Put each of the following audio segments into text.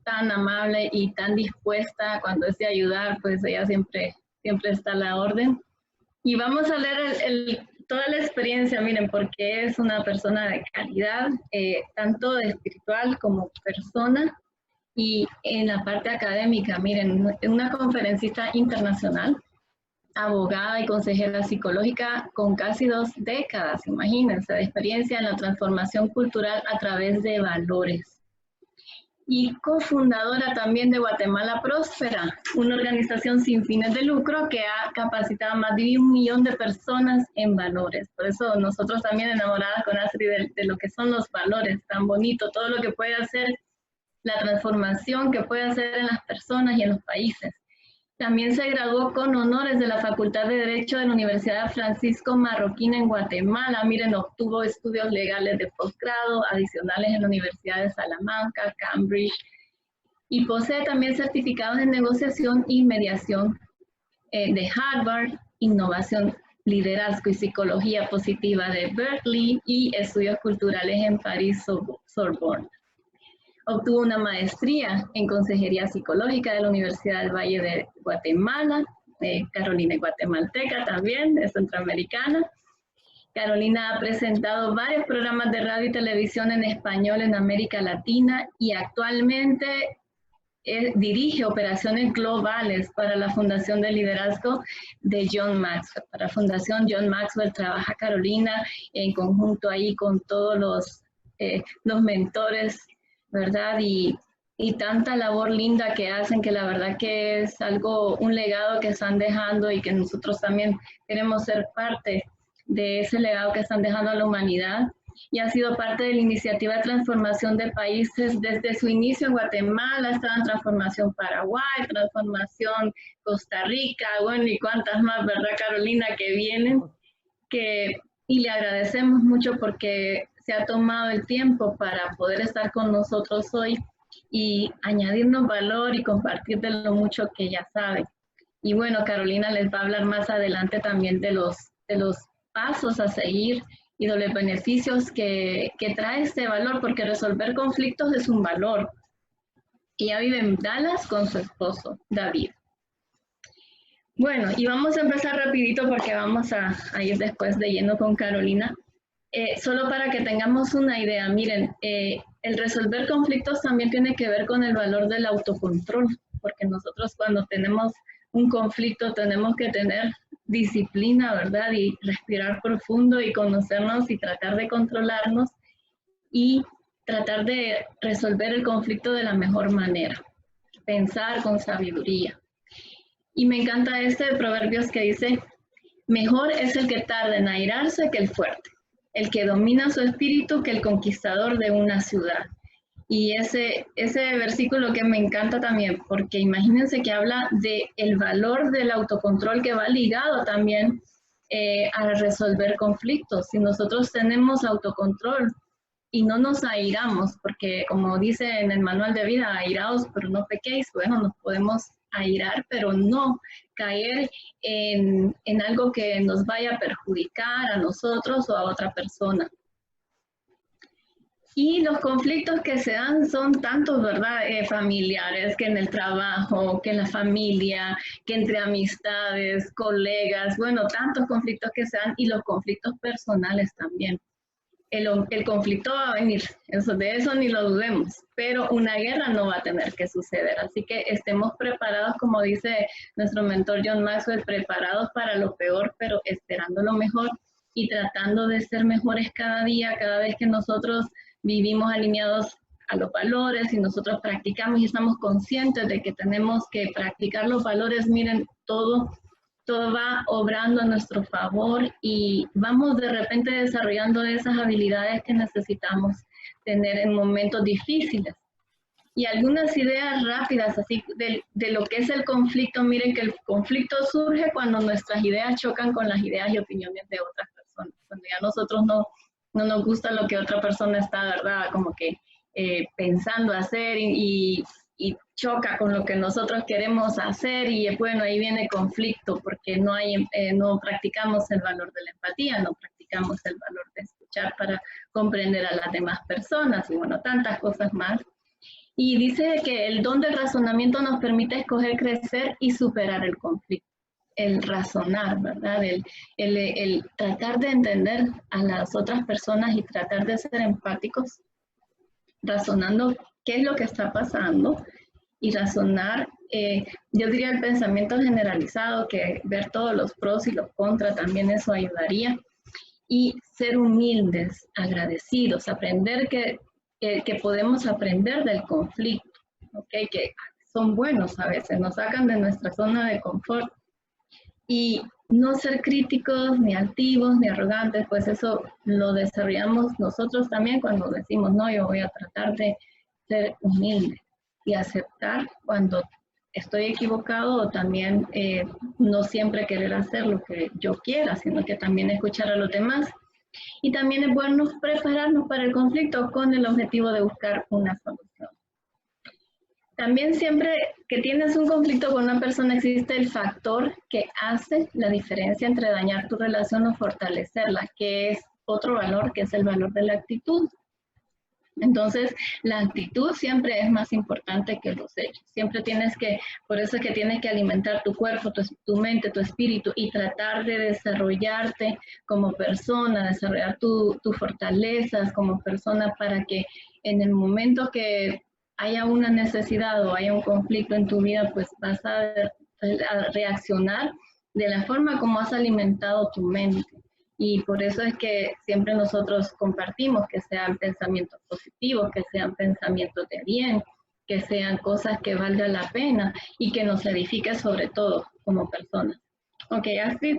tan amable y tan dispuesta cuando es de ayudar, pues ella siempre está a la orden. Y vamos a leer toda la experiencia, miren, porque es una persona de calidad, tanto espiritual como persona, y en la parte académica, miren, una conferencista internacional, abogada y consejera psicológica con casi 2 décadas, imagínense, de experiencia en la transformación cultural a través de valores. Y cofundadora también de Guatemala Próspera, una organización sin fines de lucro que ha capacitado a más de 1 millón de personas en valores. Por eso nosotros también enamoradas con Astrid de lo que son los valores, tan bonito, todo lo que puede hacer, la transformación que puede hacer en las personas y en los países. También se graduó con honores de la Facultad de Derecho de la Universidad Francisco Marroquín en Guatemala. Miren, obtuvo estudios legales de posgrado adicionales en la Universidad de Salamanca, Cambridge, y posee también certificados en negociación y mediación de Harvard, innovación, liderazgo y psicología positiva de Berkeley y estudios culturales en París, Sorbonne. Obtuvo una maestría en Consejería Psicológica de la Universidad del Valle de Guatemala, Carolina guatemalteca también, es centroamericana. Carolina ha presentado varios programas de radio y televisión en español en América Latina y actualmente dirige operaciones globales para la Fundación de Liderazgo de John Maxwell. Para la Fundación John Maxwell trabaja Carolina en conjunto ahí con todos los mentores, ¿verdad? Y tanta labor linda que hacen, que la verdad que es un legado que están dejando y que nosotros también queremos ser parte de ese legado que están dejando a la humanidad. Y ha sido parte de la iniciativa de transformación de países desde su inicio en Guatemala, estaba en transformación Paraguay, transformación Costa Rica, bueno, y cuántas más, ¿verdad, Carolina, que vienen? Y le agradecemos mucho porque se ha tomado el tiempo para poder estar con nosotros hoy y añadirnos valor y compartir de lo mucho que ella sabe. Y bueno, Carolina les va a hablar más adelante también de los pasos a seguir y de los beneficios que trae este valor, porque resolver conflictos es un valor. Ella vive en Dallas con su esposo, David. Bueno, y vamos a empezar rapidito porque vamos a ir después de lleno con Carolina. Solo para que tengamos una idea, miren, el resolver conflictos también tiene que ver con el valor del autocontrol, porque nosotros cuando tenemos un conflicto tenemos que tener disciplina, ¿verdad? Y respirar profundo y conocernos y tratar de controlarnos y tratar de resolver el conflicto de la mejor manera, pensar con sabiduría. Y me encanta este de Proverbios que dice, mejor es el que tarda en airarse que el fuerte, el que domina su espíritu que el conquistador de una ciudad. Y ese versículo que me encanta también, porque imagínense que habla del valor del autocontrol que va ligado también a resolver conflictos. Si nosotros tenemos autocontrol y no nos airamos, porque como dice en el manual de vida, airaos pero no pequéis, bueno, nos podemos airar, pero no caer en algo que nos vaya a perjudicar a nosotros o a otra persona. Y los conflictos que se dan son tantos, ¿verdad? Familiares, que en el trabajo, que en la familia, que entre amistades, colegas, bueno, tantos conflictos que se dan y los conflictos personales también. El conflicto va a venir, de eso ni lo dudemos, pero una guerra no va a tener que suceder. Así que estemos preparados, como dice nuestro mentor John Maxwell, preparados para lo peor, pero esperando lo mejor y tratando de ser mejores cada día, cada vez que nosotros vivimos alineados a los valores y nosotros practicamos y estamos conscientes de que tenemos que practicar los valores. Miren, todo va obrando a nuestro favor y vamos de repente desarrollando esas habilidades que necesitamos tener en momentos difíciles. Y algunas ideas rápidas así de lo que es el conflicto. Miren que el conflicto surge cuando nuestras ideas chocan con las ideas y opiniones de otras personas. Cuando ya nosotros no nos gusta lo que otra persona está, ¿verdad? Como que pensando hacer y choca con lo que nosotros queremos hacer y bueno, ahí viene conflicto porque no practicamos el valor de la empatía, no practicamos el valor de escuchar para comprender a las demás personas y bueno, tantas cosas más. Y dice que el don del razonamiento nos permite escoger crecer y superar el conflicto. El razonar, ¿verdad? El tratar de entender a las otras personas y tratar de ser empáticos, razonando qué es lo que está pasando y razonar, yo diría el pensamiento generalizado, que ver todos los pros y los contras, también eso ayudaría. Y ser humildes, agradecidos, aprender que podemos aprender del conflicto, ¿okay? Que son buenos a veces, nos sacan de nuestra zona de confort. Y no ser críticos, ni altivos, ni arrogantes, pues eso lo desarrollamos nosotros también cuando decimos, no, yo voy a tratar de ser humilde y aceptar cuando estoy equivocado, o también no siempre querer hacer lo que yo quiera, sino que también escuchar a los demás. Y también es bueno prepararnos para el conflicto con el objetivo de buscar una solución. También siempre que tienes un conflicto con una persona existe el factor que hace la diferencia entre dañar tu relación o fortalecerla, que es otro valor, que es el valor de la actitud. Entonces, la actitud siempre es más importante que los hechos. Siempre tienes que, por eso es que tienes que alimentar tu cuerpo, tu mente, tu espíritu y tratar de desarrollarte como persona, desarrollar tus fortalezas como persona para que en el momento que haya una necesidad o haya un conflicto en tu vida, pues vas a reaccionar de la forma como has alimentado tu mente. Y por eso es que siempre nosotros compartimos que sean pensamientos positivos, que sean pensamientos de bien, que sean cosas que valgan la pena y que nos edifique sobre todo como personas. Ok, Astrid,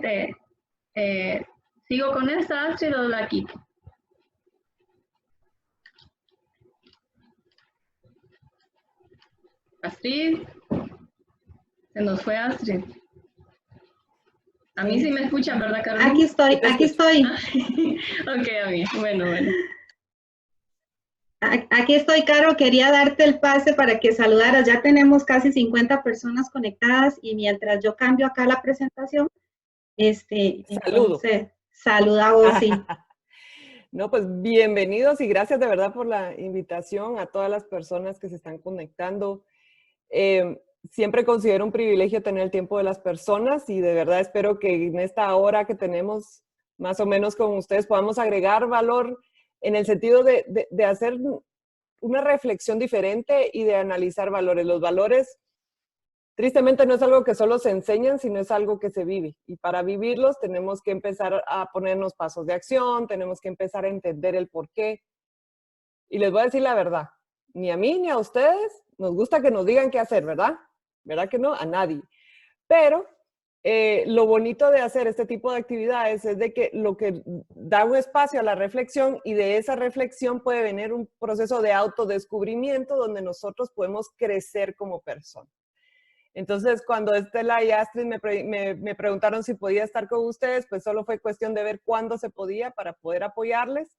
¿sigo con esta, Astrid, o la quito? Astrid, se nos fue Astrid. A mí sí me escuchan, ¿verdad, Carmen? Aquí estoy, aquí estoy. Ok, a mí, bueno. Aquí estoy, Caro. Quería darte el pase para que saludaras. Ya tenemos casi 50 personas conectadas y mientras yo cambio acá la presentación, entonces, saluda vos, sí. No, pues bienvenidos y gracias de verdad por la invitación a todas las personas que se están conectando. Siempre considero un privilegio tener el tiempo de las personas y de verdad espero que en esta hora que tenemos más o menos con ustedes podamos agregar valor en el sentido de hacer una reflexión diferente y de analizar valores. Los valores, tristemente, no es algo que solo se enseñan, sino es algo que se vive. Y para vivirlos tenemos que empezar a ponernos pasos de acción, tenemos que empezar a entender el por qué. Y les voy a decir la verdad, ni a mí ni a ustedes nos gusta que nos digan qué hacer, ¿verdad? ¿Verdad que no? A nadie. Pero lo bonito de hacer este tipo de actividades es de que lo que da un espacio a la reflexión y de esa reflexión puede venir un proceso de autodescubrimiento donde nosotros podemos crecer como personas. Entonces, cuando Estela y Astrid me preguntaron si podía estar con ustedes, pues solo fue cuestión de ver cuándo se podía para poder apoyarles.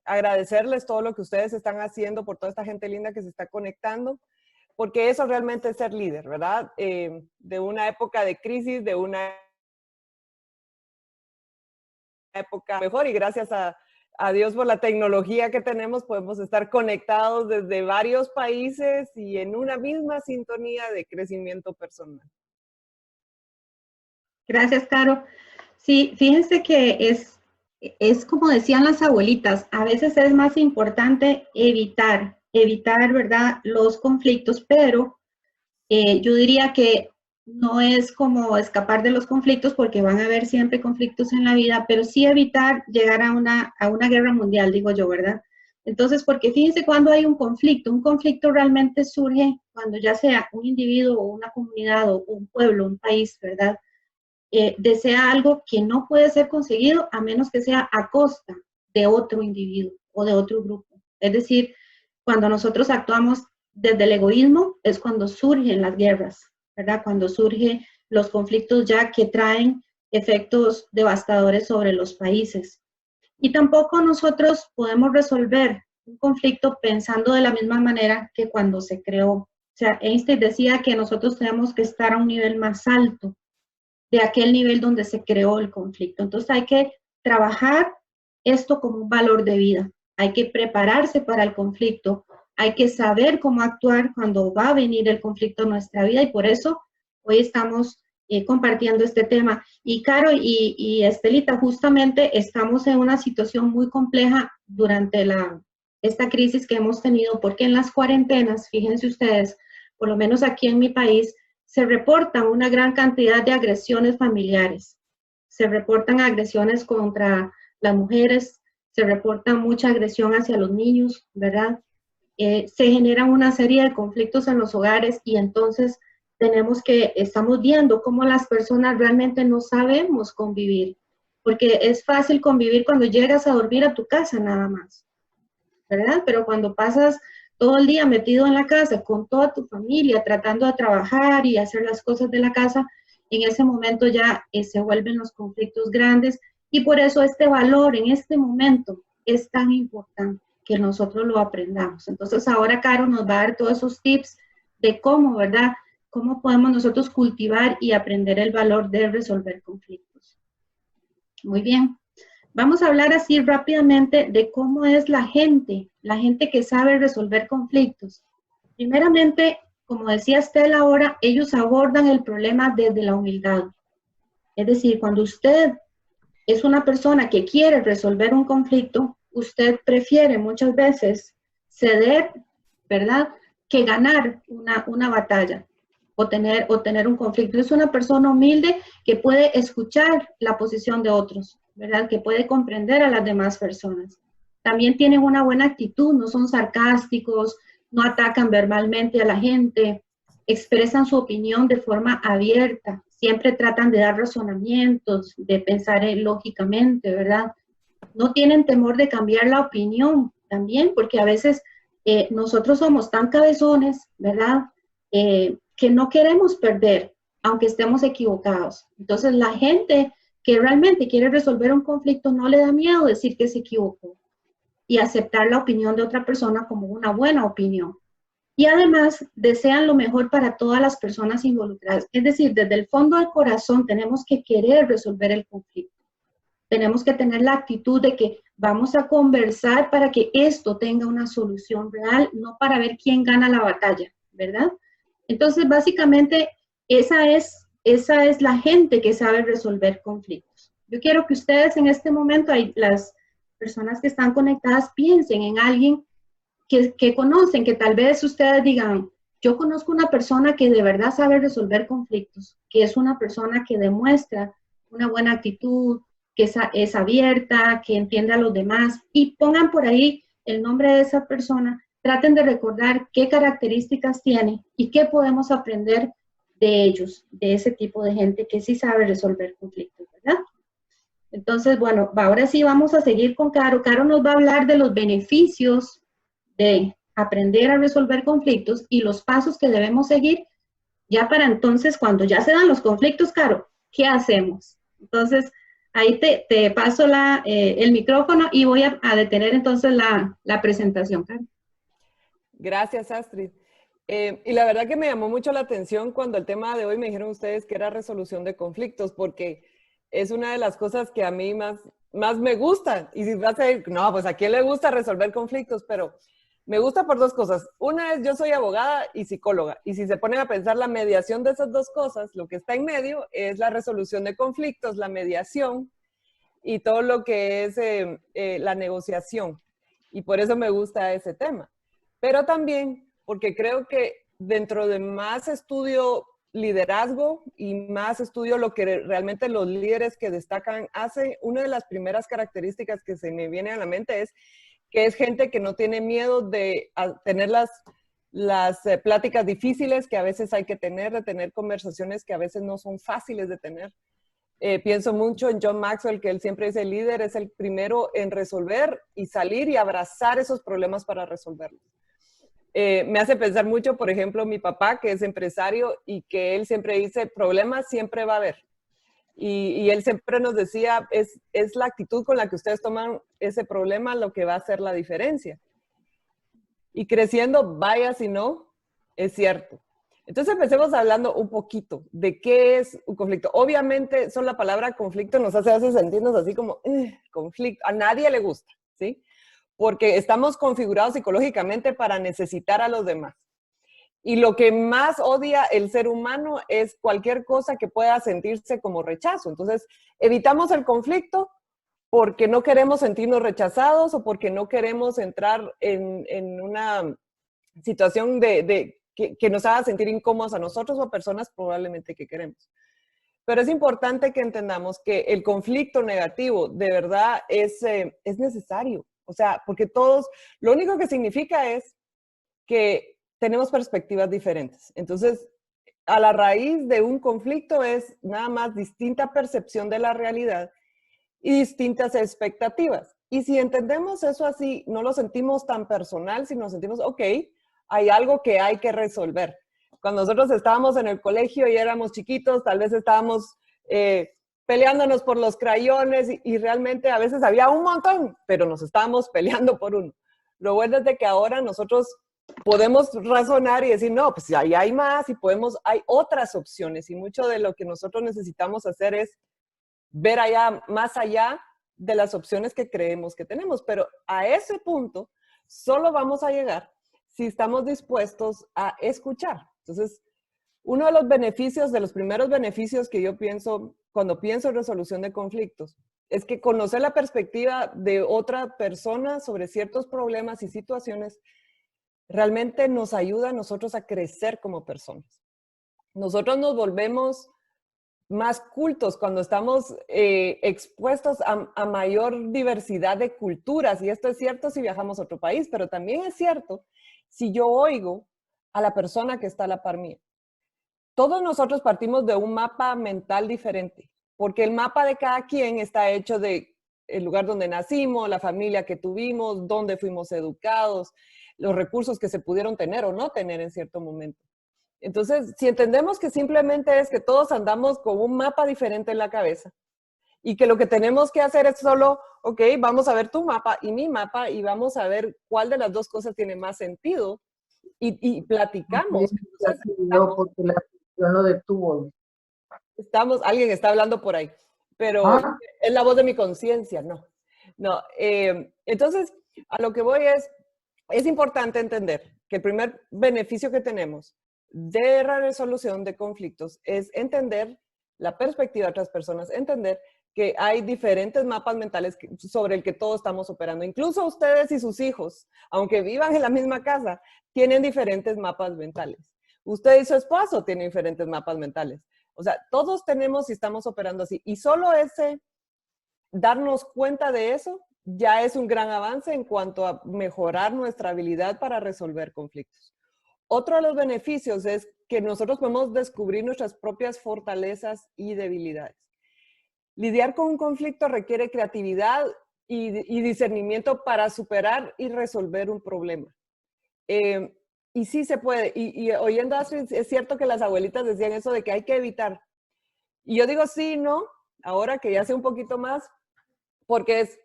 Agradecerles todo lo que ustedes están haciendo por toda esta gente linda que se está conectando, porque eso realmente es ser líder, ¿verdad? De una época de crisis, de una época mejor y gracias a Dios por la tecnología que tenemos, podemos estar conectados desde varios países y en una misma sintonía de crecimiento personal. Gracias, Caro. Sí, fíjense que es como decían las abuelitas, a veces es más importante evitar, ¿verdad?, los conflictos, pero yo diría que no es como escapar de los conflictos porque van a haber siempre conflictos en la vida, pero sí evitar llegar a una guerra mundial, digo yo, ¿verdad? Entonces, porque fíjense cuando hay un conflicto realmente surge cuando ya sea un individuo o una comunidad o un pueblo, un país, ¿verdad? Desea algo que no puede ser conseguido a menos que sea a costa de otro individuo o de otro grupo. Es decir, cuando nosotros actuamos desde el egoísmo es cuando surgen las guerras, ¿verdad? Cuando surgen los conflictos ya que traen efectos devastadores sobre los países. Y tampoco nosotros podemos resolver un conflicto pensando de la misma manera que cuando se creó. O sea, Einstein decía que nosotros tenemos que estar a un nivel más alto de aquel nivel donde se creó el conflicto. Entonces hay que trabajar esto como un valor de vida. Hay que prepararse para el conflicto, hay que saber cómo actuar cuando va a venir el conflicto en nuestra vida y por eso hoy estamos compartiendo este tema. Y Caro y Estelita, justamente estamos en una situación muy compleja durante esta crisis que hemos tenido, porque en las cuarentenas, fíjense ustedes, por lo menos aquí en mi país, se reportan una gran cantidad de agresiones familiares. Se reportan agresiones contra las mujeres, se reporta mucha agresión hacia los niños, ¿verdad? Se generan una serie de conflictos en los hogares y entonces estamos viendo cómo las personas realmente no sabemos convivir, porque es fácil convivir cuando llegas a dormir a tu casa nada más, ¿verdad? Pero cuando pasas todo el día metido en la casa con toda tu familia, tratando de trabajar y hacer las cosas de la casa, en ese momento ya se vuelven los conflictos grandes y por eso este valor en este momento es tan importante que nosotros lo aprendamos. Entonces ahora Caro nos va a dar todos esos tips de cómo, ¿verdad? Cómo podemos nosotros cultivar y aprender el valor de resolver conflictos. Muy bien. Vamos a hablar así rápidamente de cómo es la gente que sabe resolver conflictos. Primeramente, como decía Estela ahora, ellos abordan el problema desde la humildad. Es decir, cuando usted es una persona que quiere resolver un conflicto, usted prefiere muchas veces ceder, ¿verdad?, que ganar una batalla o tener un conflicto. Es una persona humilde que puede escuchar la posición de otros, ¿verdad?, que puede comprender a las demás personas. También tienen una buena actitud, no son sarcásticos, no atacan verbalmente a la gente, expresan su opinión de forma abierta, siempre tratan de dar razonamientos, de pensar lógicamente, ¿verdad? No tienen temor de cambiar la opinión también, porque a veces nosotros somos tan cabezones, ¿verdad? Que no queremos perder, aunque estemos equivocados. Entonces, la gente que realmente quiere resolver un conflicto no le da miedo decir que se equivocó y aceptar la opinión de otra persona como una buena opinión. Y además, desean lo mejor para todas las personas involucradas. Es decir, desde el fondo del corazón tenemos que querer resolver el conflicto. Tenemos que tener la actitud de que vamos a conversar para que esto tenga una solución real, no para ver quién gana la batalla, ¿verdad? Entonces, básicamente, esa es la gente que sabe resolver conflictos. Yo quiero que ustedes en este momento, las personas que están conectadas, piensen en alguien que conocen, que tal vez ustedes digan, yo conozco una persona que de verdad sabe resolver conflictos, que es una persona que demuestra una buena actitud, que es abierta, que entiende a los demás, y pongan por ahí el nombre de esa persona, traten de recordar qué características tiene y qué podemos aprender de ellos, de ese tipo de gente que sí sabe resolver conflictos, ¿verdad? Entonces, bueno, ahora sí vamos a seguir con Caro. Caro nos va a hablar de los beneficios de aprender a resolver conflictos y los pasos que debemos seguir ya para entonces, cuando ya se dan los conflictos, Caro, ¿qué hacemos? Entonces, ahí te paso el micrófono y voy a detener entonces la presentación, Caro. Gracias, Astrid. Y la verdad que me llamó mucho la atención cuando el tema de hoy me dijeron ustedes que era resolución de conflictos, porque es una de las cosas que a mí más me gusta. Y si vas a decir, no, pues a quién le gusta resolver conflictos, pero me gusta por dos cosas. Una es, yo soy abogada y psicóloga, y si se ponen a pensar la mediación de esas dos cosas, lo que está en medio es la resolución de conflictos, la mediación y todo lo que es la negociación. Y por eso me gusta ese tema. Pero también porque creo que dentro de más estudio liderazgo y más estudio lo que realmente los líderes que destacan hacen, una de las primeras características que se me viene a la mente es que es gente que no tiene miedo de tener las pláticas difíciles que a veces hay que tener, de tener conversaciones que a veces no son fáciles de tener. Pienso mucho en John Maxwell, que él siempre dice, el líder es el primero en resolver y salir y abrazar esos problemas para resolverlos. Me hace pensar mucho, por ejemplo, mi papá, que es empresario y que él siempre dice, problemas siempre va a haber. Y él siempre nos decía, es la actitud con la que ustedes toman ese problema lo que va a hacer la diferencia. Y creciendo, vaya si no, es cierto. Entonces empecemos hablando un poquito de qué es un conflicto. Obviamente, la palabra conflicto nos hace sentirnos así como, conflicto. A nadie le gusta, ¿sí? porque estamos configurados psicológicamente para necesitar a los demás. Y lo que más odia el ser humano es cualquier cosa que pueda sentirse como rechazo. Entonces, evitamos el conflicto porque no queremos sentirnos rechazados o porque no queremos entrar en una situación que nos haga sentir incómodos a nosotros o a personas probablemente que queremos. Pero es importante que entendamos que el conflicto negativo de verdad es necesario. O sea, porque todos, lo único que significa es que tenemos perspectivas diferentes. Entonces, a la raíz de un conflicto es nada más distinta percepción de la realidad y distintas expectativas. Y si entendemos eso así, no lo sentimos tan personal, sino sentimos, ok, hay algo que hay que resolver. Cuando nosotros estábamos en el colegio y éramos chiquitos, tal vez estábamos peleándonos por los crayones y realmente a veces había un montón, pero nos estábamos peleando por uno. Lo bueno es de que ahora nosotros podemos razonar y decir, no, pues ahí hay más y hay otras opciones. Y mucho de lo que nosotros necesitamos hacer es ver allá, más allá de las opciones que creemos que tenemos. Pero a ese punto solo vamos a llegar si estamos dispuestos a escuchar. Entonces, uno de los beneficios, de los primeros beneficios que yo pienso cuando pienso en resolución de conflictos, es que conocer la perspectiva de otra persona sobre ciertos problemas y situaciones realmente nos ayuda a nosotros a crecer como personas. Nosotros nos volvemos más cultos cuando estamos expuestos a mayor diversidad de culturas. Y esto es cierto si viajamos a otro país, pero también es cierto si yo oigo a la persona que está a la par mía. Todos nosotros partimos de un mapa mental diferente, porque el mapa de cada quien está hecho de el lugar donde nacimos, la familia que tuvimos, dónde fuimos educados, los recursos que se pudieron tener o no tener en cierto momento. Entonces, si entendemos que simplemente es que todos andamos con un mapa diferente en la cabeza y que lo que tenemos que hacer es solo, ok, vamos a ver tu mapa y mi mapa y vamos a ver cuál de las dos cosas tiene más sentido y platicamos. Entonces, porque la función lo detuvo. Alguien está hablando por ahí, pero es la voz de mi conciencia, no. Entonces, a lo que voy es importante entender que el primer beneficio que tenemos de la resolución de conflictos es entender la perspectiva de otras personas, entender que hay diferentes mapas mentales sobre el que todos estamos operando. Incluso ustedes y sus hijos, aunque vivan en la misma casa, tienen diferentes mapas mentales. Usted y su esposo tienen diferentes mapas mentales. O sea, todos tenemos y estamos operando así. Y solo darnos cuenta de eso ya es un gran avance en cuanto a mejorar nuestra habilidad para resolver conflictos. Otro de los beneficios es que nosotros podemos descubrir nuestras propias fortalezas y debilidades. Lidiar con un conflicto requiere creatividad y discernimiento para superar y resolver un problema. Y sí se puede. Y oyendo a Astrid, es cierto que las abuelitas decían eso de que hay que evitar. Y yo digo sí, no, ahora que ya sé un poquito más, porque es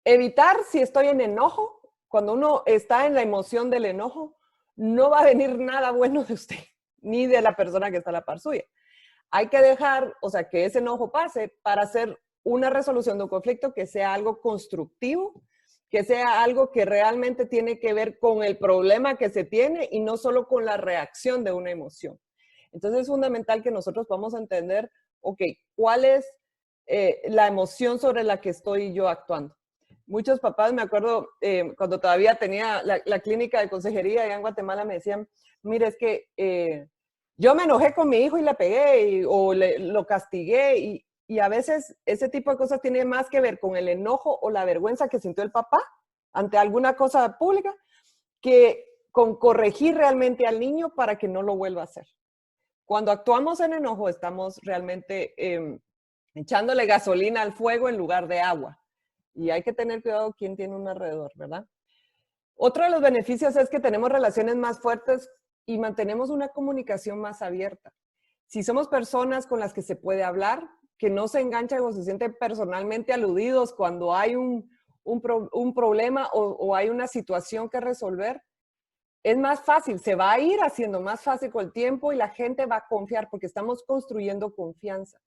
evitar si estoy en enojo. Cuando uno está en la emoción del enojo, no va a venir nada bueno de usted, ni de la persona que está a la par suya. Hay que dejar, o sea, que ese enojo pase para hacer una resolución de un conflicto que sea algo constructivo, que sea algo que realmente tiene que ver con el problema que se tiene y no solo con la reacción de una emoción. Entonces es fundamental que nosotros vamos a entender, ok, ¿cuál es la emoción sobre la que estoy yo actuando? Muchos papás, me acuerdo, cuando todavía tenía la clínica de consejería allá en Guatemala, me decían, mire, es que yo me enojé con mi hijo y le pegué o lo castigué y a veces ese tipo de cosas tiene más que ver con el enojo o la vergüenza que sintió el papá ante alguna cosa pública que con corregir realmente al niño para que no lo vuelva a hacer. Cuando actuamos en enojo estamos realmente echándole gasolina al fuego en lugar de agua. Y hay que tener cuidado quién tiene un alrededor, ¿verdad? Otro de los beneficios es que tenemos relaciones más fuertes y mantenemos una comunicación más abierta. Si somos personas con las que se puede hablar, que no se enganchan o se sienten personalmente aludidos cuando hay un problema o hay una situación que resolver, es más fácil, se va a ir haciendo más fácil con el tiempo y la gente va a confiar porque estamos construyendo confianza.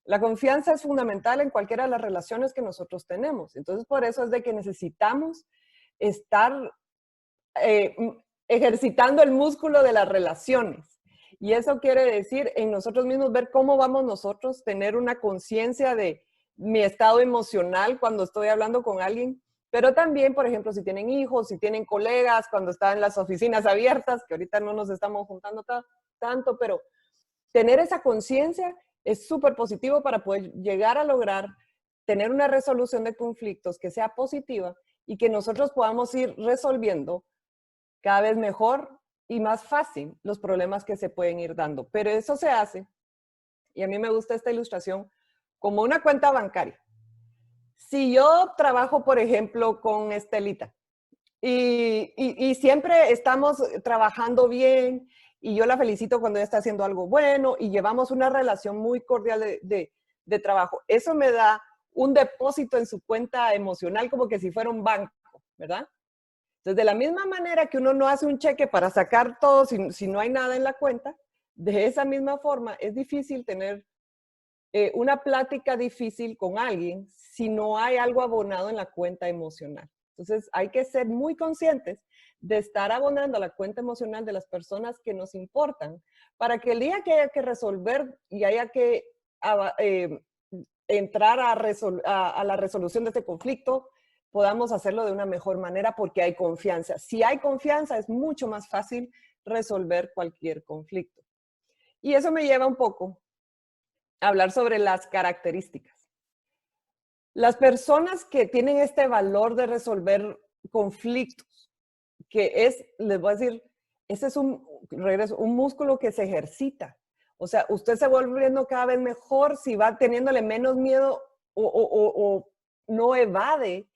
La confianza es fundamental en cualquiera de las relaciones que nosotros tenemos. Entonces, por eso es de que necesitamos estar ejercitando el músculo de las relaciones. Y eso quiere decir en nosotros mismos ver cómo vamos nosotros, tener una conciencia de mi estado emocional cuando estoy hablando con alguien, pero también, por ejemplo, si tienen hijos, si tienen colegas, cuando están en las oficinas abiertas, que ahorita no nos estamos juntando tanto, pero tener esa conciencia es súper positivo para poder llegar a lograr tener una resolución de conflictos que sea positiva y que nosotros podamos ir resolviendo cada vez mejor y más fácil los problemas que se pueden ir dando. Pero eso se hace, y a mí me gusta esta ilustración, como una cuenta bancaria. Si yo trabajo, por ejemplo, con Estelita y siempre estamos trabajando bien y yo la felicito cuando ella está haciendo algo bueno y llevamos una relación muy cordial de trabajo, eso me da un depósito en su cuenta emocional como que si fuera un banco, ¿verdad? Entonces, de la misma manera que uno no hace un cheque para sacar todo si no hay nada en la cuenta, de esa misma forma es difícil tener una plática difícil con alguien si no hay algo abonado en la cuenta emocional. Entonces, hay que ser muy conscientes de estar abonando a la cuenta emocional de las personas que nos importan para que el día que haya que resolver y haya que entrar a la resolución de este conflicto, podamos hacerlo de una mejor manera porque hay confianza. Si hay confianza, es mucho más fácil resolver cualquier conflicto. Y eso me lleva un poco a hablar sobre las características. Las personas que tienen este valor de resolver conflictos, que es, les voy a decir, ese es un músculo que se ejercita. O sea, usted se va volviendo cada vez mejor si va teniéndole menos miedo o no evade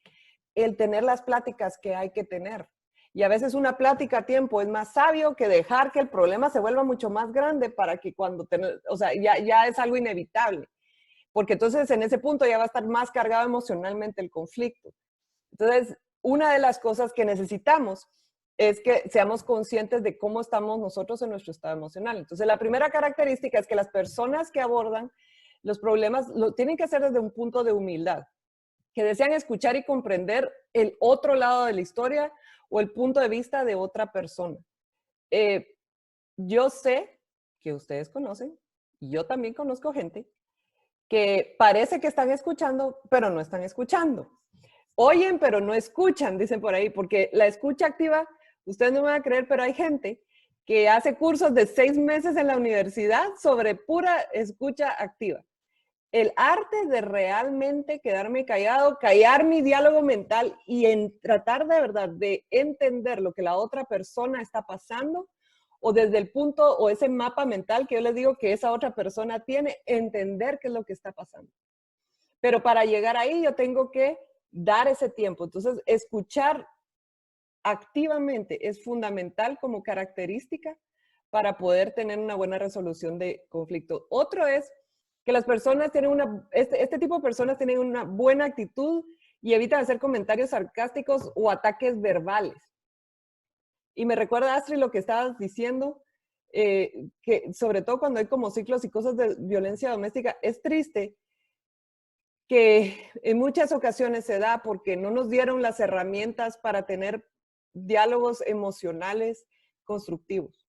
el tener las pláticas que hay que tener. Y a veces una plática a tiempo es más sabio que dejar que el problema se vuelva mucho más grande para que cuando, o sea, ya es algo inevitable. Porque entonces en ese punto ya va a estar más cargado emocionalmente el conflicto. Entonces, una de las cosas que necesitamos es que seamos conscientes de cómo estamos nosotros en nuestro estado emocional. Entonces, la primera característica es que las personas que abordan los problemas lo tienen que hacer desde un punto de humildad, que desean escuchar y comprender el otro lado de la historia o el punto de vista de otra persona. Yo sé que ustedes conocen, y yo también conozco gente, que parece que están escuchando, pero no están escuchando. Oyen, pero no escuchan, dicen por ahí, porque la escucha activa, ustedes no me van a creer, pero hay gente que hace cursos de 6 meses en la universidad sobre pura escucha activa. El arte de realmente quedarme callado, callar mi diálogo mental y tratar de verdad de entender lo que la otra persona está pasando o desde el punto o ese mapa mental que yo les digo que esa otra persona tiene, entender qué es lo que está pasando. Pero para llegar ahí yo tengo que dar ese tiempo. Entonces, escuchar activamente es fundamental como característica para poder tener una buena resolución de conflicto. Otro es que las personas tienen este tipo de personas tienen una buena actitud y evitan hacer comentarios sarcásticos o ataques verbales. Y me recuerda, Astrid, lo que estabas diciendo, que sobre todo cuando hay como ciclos y cosas de violencia doméstica, es triste que en muchas ocasiones se da porque no nos dieron las herramientas para tener diálogos emocionales constructivos.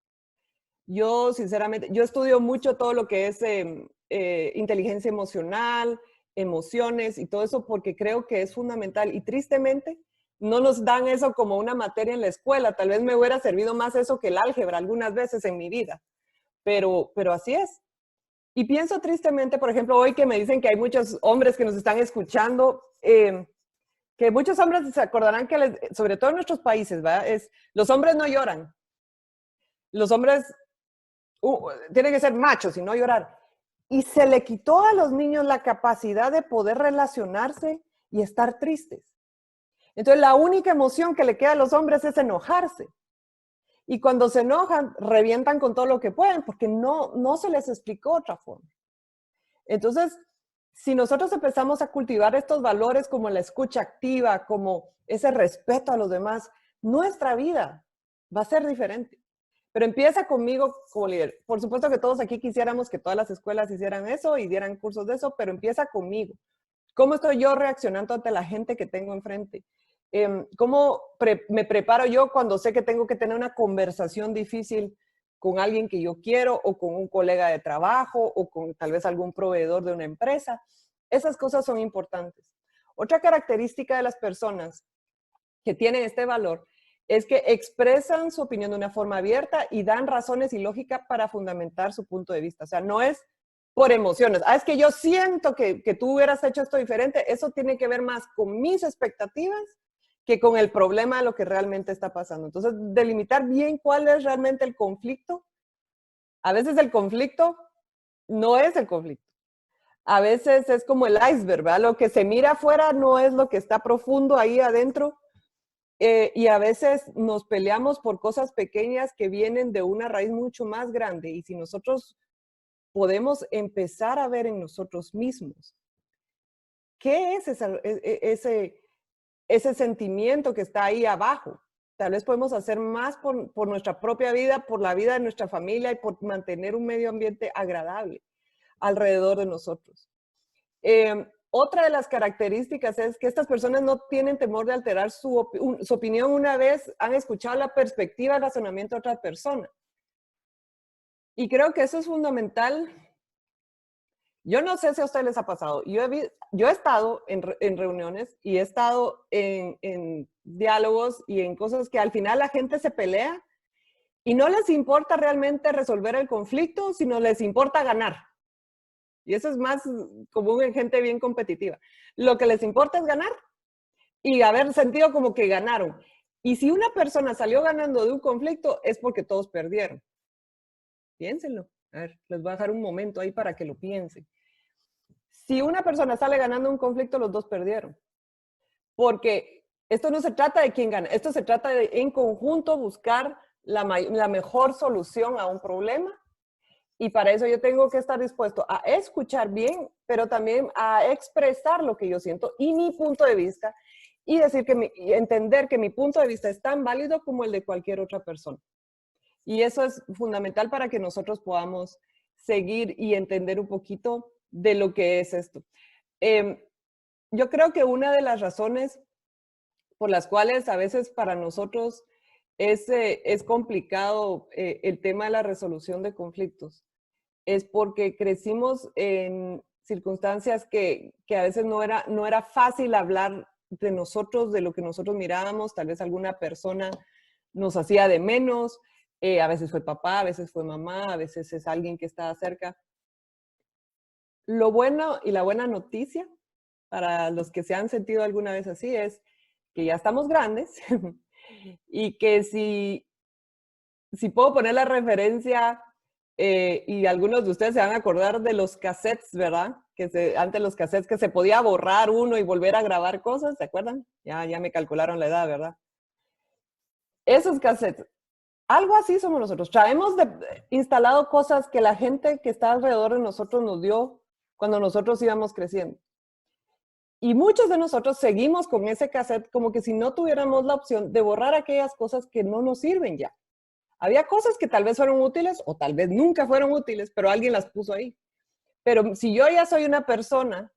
Yo, sinceramente, yo estudio mucho todo lo que es inteligencia emocional, emociones y todo eso porque creo que es fundamental. Y tristemente, no nos dan eso como una materia en la escuela. Tal vez me hubiera servido más eso que el álgebra algunas veces en mi vida. Pero así es. Y pienso tristemente, por ejemplo, hoy que me dicen que hay muchos hombres que nos están escuchando, que muchos hombres se acordarán que, sobre todo en nuestros países, ¿verdad? Los hombres no lloran. Los hombres tienen que ser machos y no llorar. Y se le quitó a los niños la capacidad de poder relacionarse y estar tristes. Entonces, la única emoción que le queda a los hombres es enojarse. Y cuando se enojan, revientan con todo lo que pueden, porque no se les explicó otra forma. Entonces, si nosotros empezamos a cultivar estos valores como la escucha activa, como ese respeto a los demás, nuestra vida va a ser diferente. Pero empieza conmigo como líder. Por supuesto que todos aquí quisiéramos que todas las escuelas hicieran eso y dieran cursos de eso, pero empieza conmigo. ¿Cómo estoy yo reaccionando ante la gente que tengo enfrente? ¿Cómo me preparo yo cuando sé que tengo que tener una conversación difícil con alguien que yo quiero o con un colega de trabajo o con tal vez algún proveedor de una empresa? Esas cosas son importantes. Otra característica de las personas que tienen este valor es que expresan su opinión de una forma abierta y dan razones y lógica para fundamentar su punto de vista. O sea, no es por emociones. Es que yo siento que tú hubieras hecho esto diferente. Eso tiene que ver más con mis expectativas que con el problema de lo que realmente está pasando. Entonces, delimitar bien cuál es realmente el conflicto. A veces el conflicto no es el conflicto. A veces es como el iceberg, ¿verdad? Lo que se mira afuera no es lo que está profundo ahí adentro. Y a veces nos peleamos por cosas pequeñas que vienen de una raíz mucho más grande. Y si nosotros podemos empezar a ver en nosotros mismos qué es ese sentimiento que está ahí abajo. Tal vez podemos hacer más por nuestra propia vida, por la vida de nuestra familia y por mantener un medio ambiente agradable alrededor de nosotros. Otra de las características es que estas personas no tienen temor de alterar su opinión una vez han escuchado la perspectiva y razonamiento de otra persona. Y creo que eso es fundamental. Yo no sé si a ustedes les ha pasado. Yo he estado en reuniones y he estado en diálogos y en cosas que al final la gente se pelea y no les importa realmente resolver el conflicto, sino les importa ganar. Y eso es más común en gente bien competitiva. Lo que les importa es ganar y haber sentido como que ganaron. Y si una persona salió ganando de un conflicto, es porque todos perdieron. Piénsenlo. A ver, les voy a dejar un momento ahí para que lo piensen. Si una persona sale ganando un conflicto, los dos perdieron. Porque esto no se trata de quién gana. Esto se trata de, en conjunto, buscar la mejor solución a un problema. Y para eso yo tengo que estar dispuesto a escuchar bien, pero también a expresar lo que yo siento y mi punto de vista y decir y entender que mi punto de vista es tan válido como el de cualquier otra persona. Y eso es fundamental para que nosotros podamos seguir y entender un poquito de lo que es esto. Yo creo que una de las razones por las cuales a veces para nosotros es complicado el tema de la resolución de conflictos es porque crecimos en circunstancias que a veces no era fácil hablar de nosotros, de lo que nosotros mirábamos. Tal vez alguna persona nos hacía de menos. A veces fue papá, a veces fue mamá, a veces es alguien que estaba cerca. Lo bueno y la buena noticia para los que se han sentido alguna vez así es que ya estamos grandes y que si puedo poner la referencia, y algunos de ustedes se van a acordar de los cassettes, ¿verdad? Antes los cassettes que se podía borrar uno y volver a grabar cosas, ¿se acuerdan? Ya me calcularon la edad, ¿verdad? Esos cassettes, algo así somos nosotros. Traemos instalado cosas que la gente que está alrededor de nosotros nos dio cuando nosotros íbamos creciendo. Y muchos de nosotros seguimos con ese cassette como que si no tuviéramos la opción de borrar aquellas cosas que no nos sirven ya. Había cosas que tal vez fueron útiles o tal vez nunca fueron útiles, pero alguien las puso ahí. Pero si yo ya soy una persona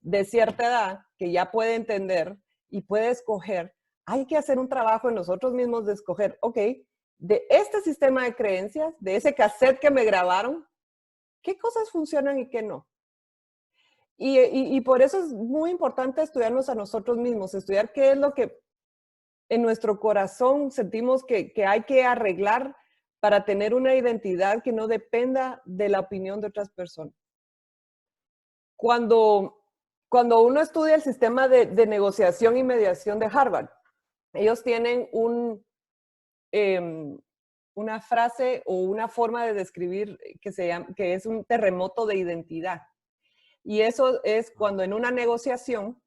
de cierta edad que ya puede entender y puede escoger, hay que hacer un trabajo en nosotros mismos de escoger, ok, de este sistema de creencias, de ese cassette que me grabaron, ¿qué cosas funcionan y qué no? Y por eso es muy importante estudiarnos a nosotros mismos, estudiar qué es lo que en nuestro corazón sentimos que hay que arreglar para tener una identidad que no dependa de la opinión de otras personas. Cuando uno estudia el sistema de negociación y mediación de Harvard, ellos tienen una frase o una forma de describir que es un terremoto de identidad. Y eso es cuando en una negociación,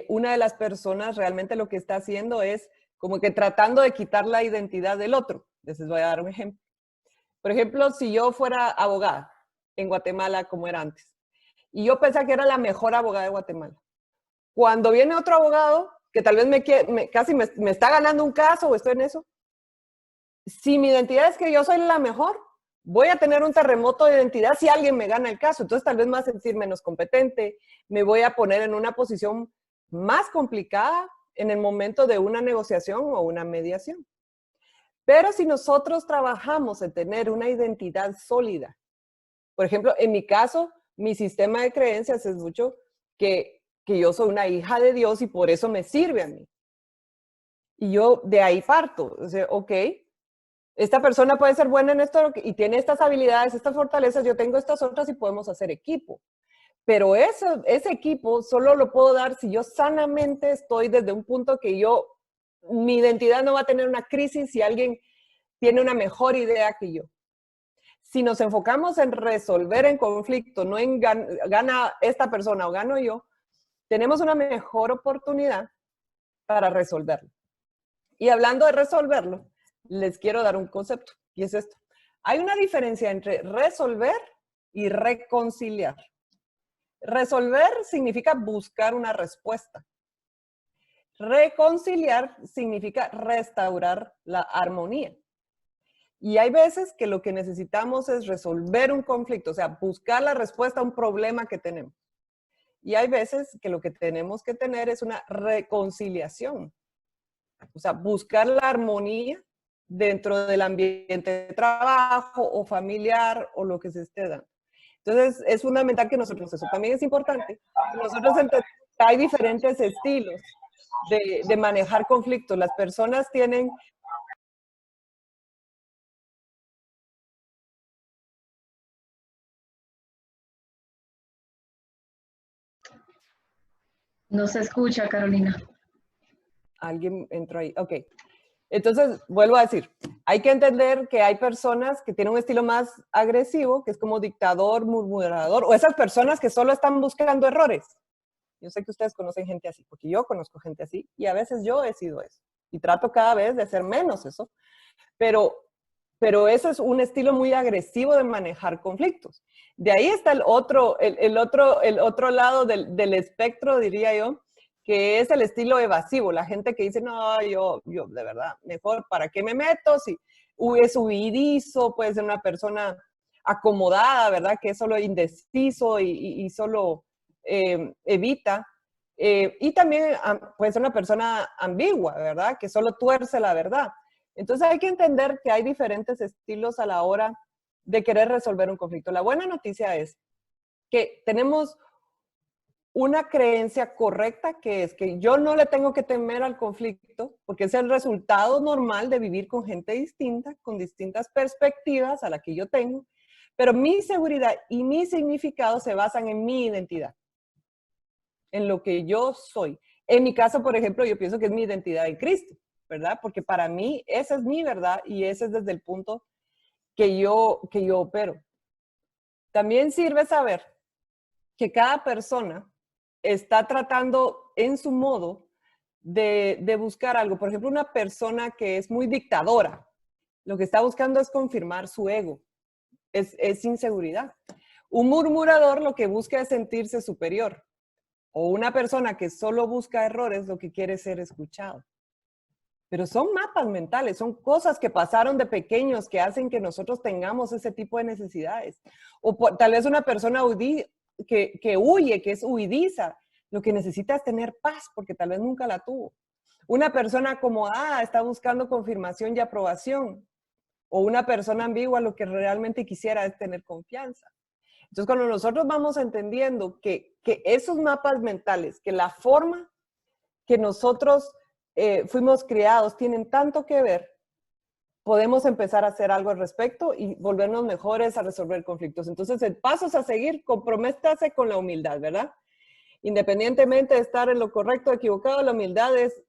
una de las personas realmente lo que está haciendo es como que tratando de quitar la identidad del otro. Les voy a dar un ejemplo. Por ejemplo, si yo fuera abogada en Guatemala como era antes, y yo pensaba que era la mejor abogada de Guatemala. Cuando viene otro abogado, que tal vez casi me está ganando un caso o estoy en eso, si mi identidad es que yo soy la mejor, voy a tener un terremoto de identidad si alguien me gana el caso. Entonces tal vez me voy a sentir menos competente, me voy a poner en una posición más complicada en el momento de una negociación o una mediación. Pero si nosotros trabajamos en tener una identidad sólida, por ejemplo, en mi caso, mi sistema de creencias es mucho que yo soy una hija de Dios y por eso me sirve a mí. Y yo de ahí parto. O sea, ok, esta persona puede ser buena en esto y tiene estas habilidades, estas fortalezas, yo tengo estas otras y podemos hacer equipo. Pero ese equipo solo lo puedo dar si yo sanamente estoy desde un punto que mi identidad no va a tener una crisis si alguien tiene una mejor idea que yo. Si nos enfocamos en resolver en conflicto, no en gana esta persona o gano yo, tenemos una mejor oportunidad para resolverlo. Y hablando de resolverlo, les quiero dar un concepto, y es esto. Hay una diferencia entre resolver y reconciliar. Resolver significa buscar una respuesta. Reconciliar significa restaurar la armonía. Y hay veces que lo que necesitamos es resolver un conflicto, o sea, buscar la respuesta a un problema que tenemos. Y hay veces que lo que tenemos que tener es una reconciliación. O sea, buscar la armonía dentro del ambiente de trabajo o familiar o lo que se esté dando. Entonces, es fundamental que nosotros, eso también es importante, nosotros entendemos que hay diferentes estilos de manejar conflictos. Las personas tienen... No se escucha, Carolina. Alguien entró ahí. Ok. Entonces, vuelvo a decir, hay que entender que hay personas que tienen un estilo más agresivo, que es como dictador, murmurador, o esas personas que solo están buscando errores. Yo sé que ustedes conocen gente así, porque yo conozco gente así, y a veces yo he sido eso. Y trato cada vez de hacer menos eso. Pero eso es un estilo muy agresivo de manejar conflictos. De ahí está el otro lado del espectro, diría yo, que es el estilo evasivo. La gente que dice, no, yo de verdad, mejor, ¿para qué me meto? Si es huidizo, puede ser una persona acomodada, ¿verdad? Que es solo indeciso y solo evita. Y también puede ser una persona ambigua, ¿verdad? Que solo tuerce la verdad. Entonces hay que entender que hay diferentes estilos a la hora de querer resolver un conflicto. La buena noticia es que tenemos una creencia correcta, que es que yo no le tengo que temer al conflicto, porque es el resultado normal de vivir con gente distinta, con distintas perspectivas a la que yo tengo, pero mi seguridad y mi significado se basan en mi identidad, en lo que yo soy. En mi caso, por ejemplo, yo pienso que es mi identidad en Cristo, ¿verdad? Porque para mí esa es mi verdad y ese es desde el punto que yo opero. También sirve saber que cada persona está tratando en su modo de buscar algo. Por ejemplo, una persona que es muy dictadora, lo que está buscando es confirmar su ego, es inseguridad. Un murmurador lo que busca es sentirse superior. O una persona que solo busca errores lo que quiere es ser escuchado. Pero son mapas mentales, son cosas que pasaron de pequeños que hacen que nosotros tengamos ese tipo de necesidades. O tal vez una persona que huye, que es huidiza, lo que necesita es tener paz porque tal vez nunca la tuvo. Una persona acomodada está buscando confirmación y aprobación. O una persona ambigua lo que realmente quisiera es tener confianza. Entonces, cuando nosotros vamos entendiendo que esos mapas mentales, que la forma que nosotros fuimos criados tienen tanto que ver, podemos empezar a hacer algo al respecto y volvernos mejores a resolver conflictos. Entonces, el paso es a seguir, comprométase con la humildad, ¿verdad? Independientemente de estar en lo correcto o equivocado, la humildad es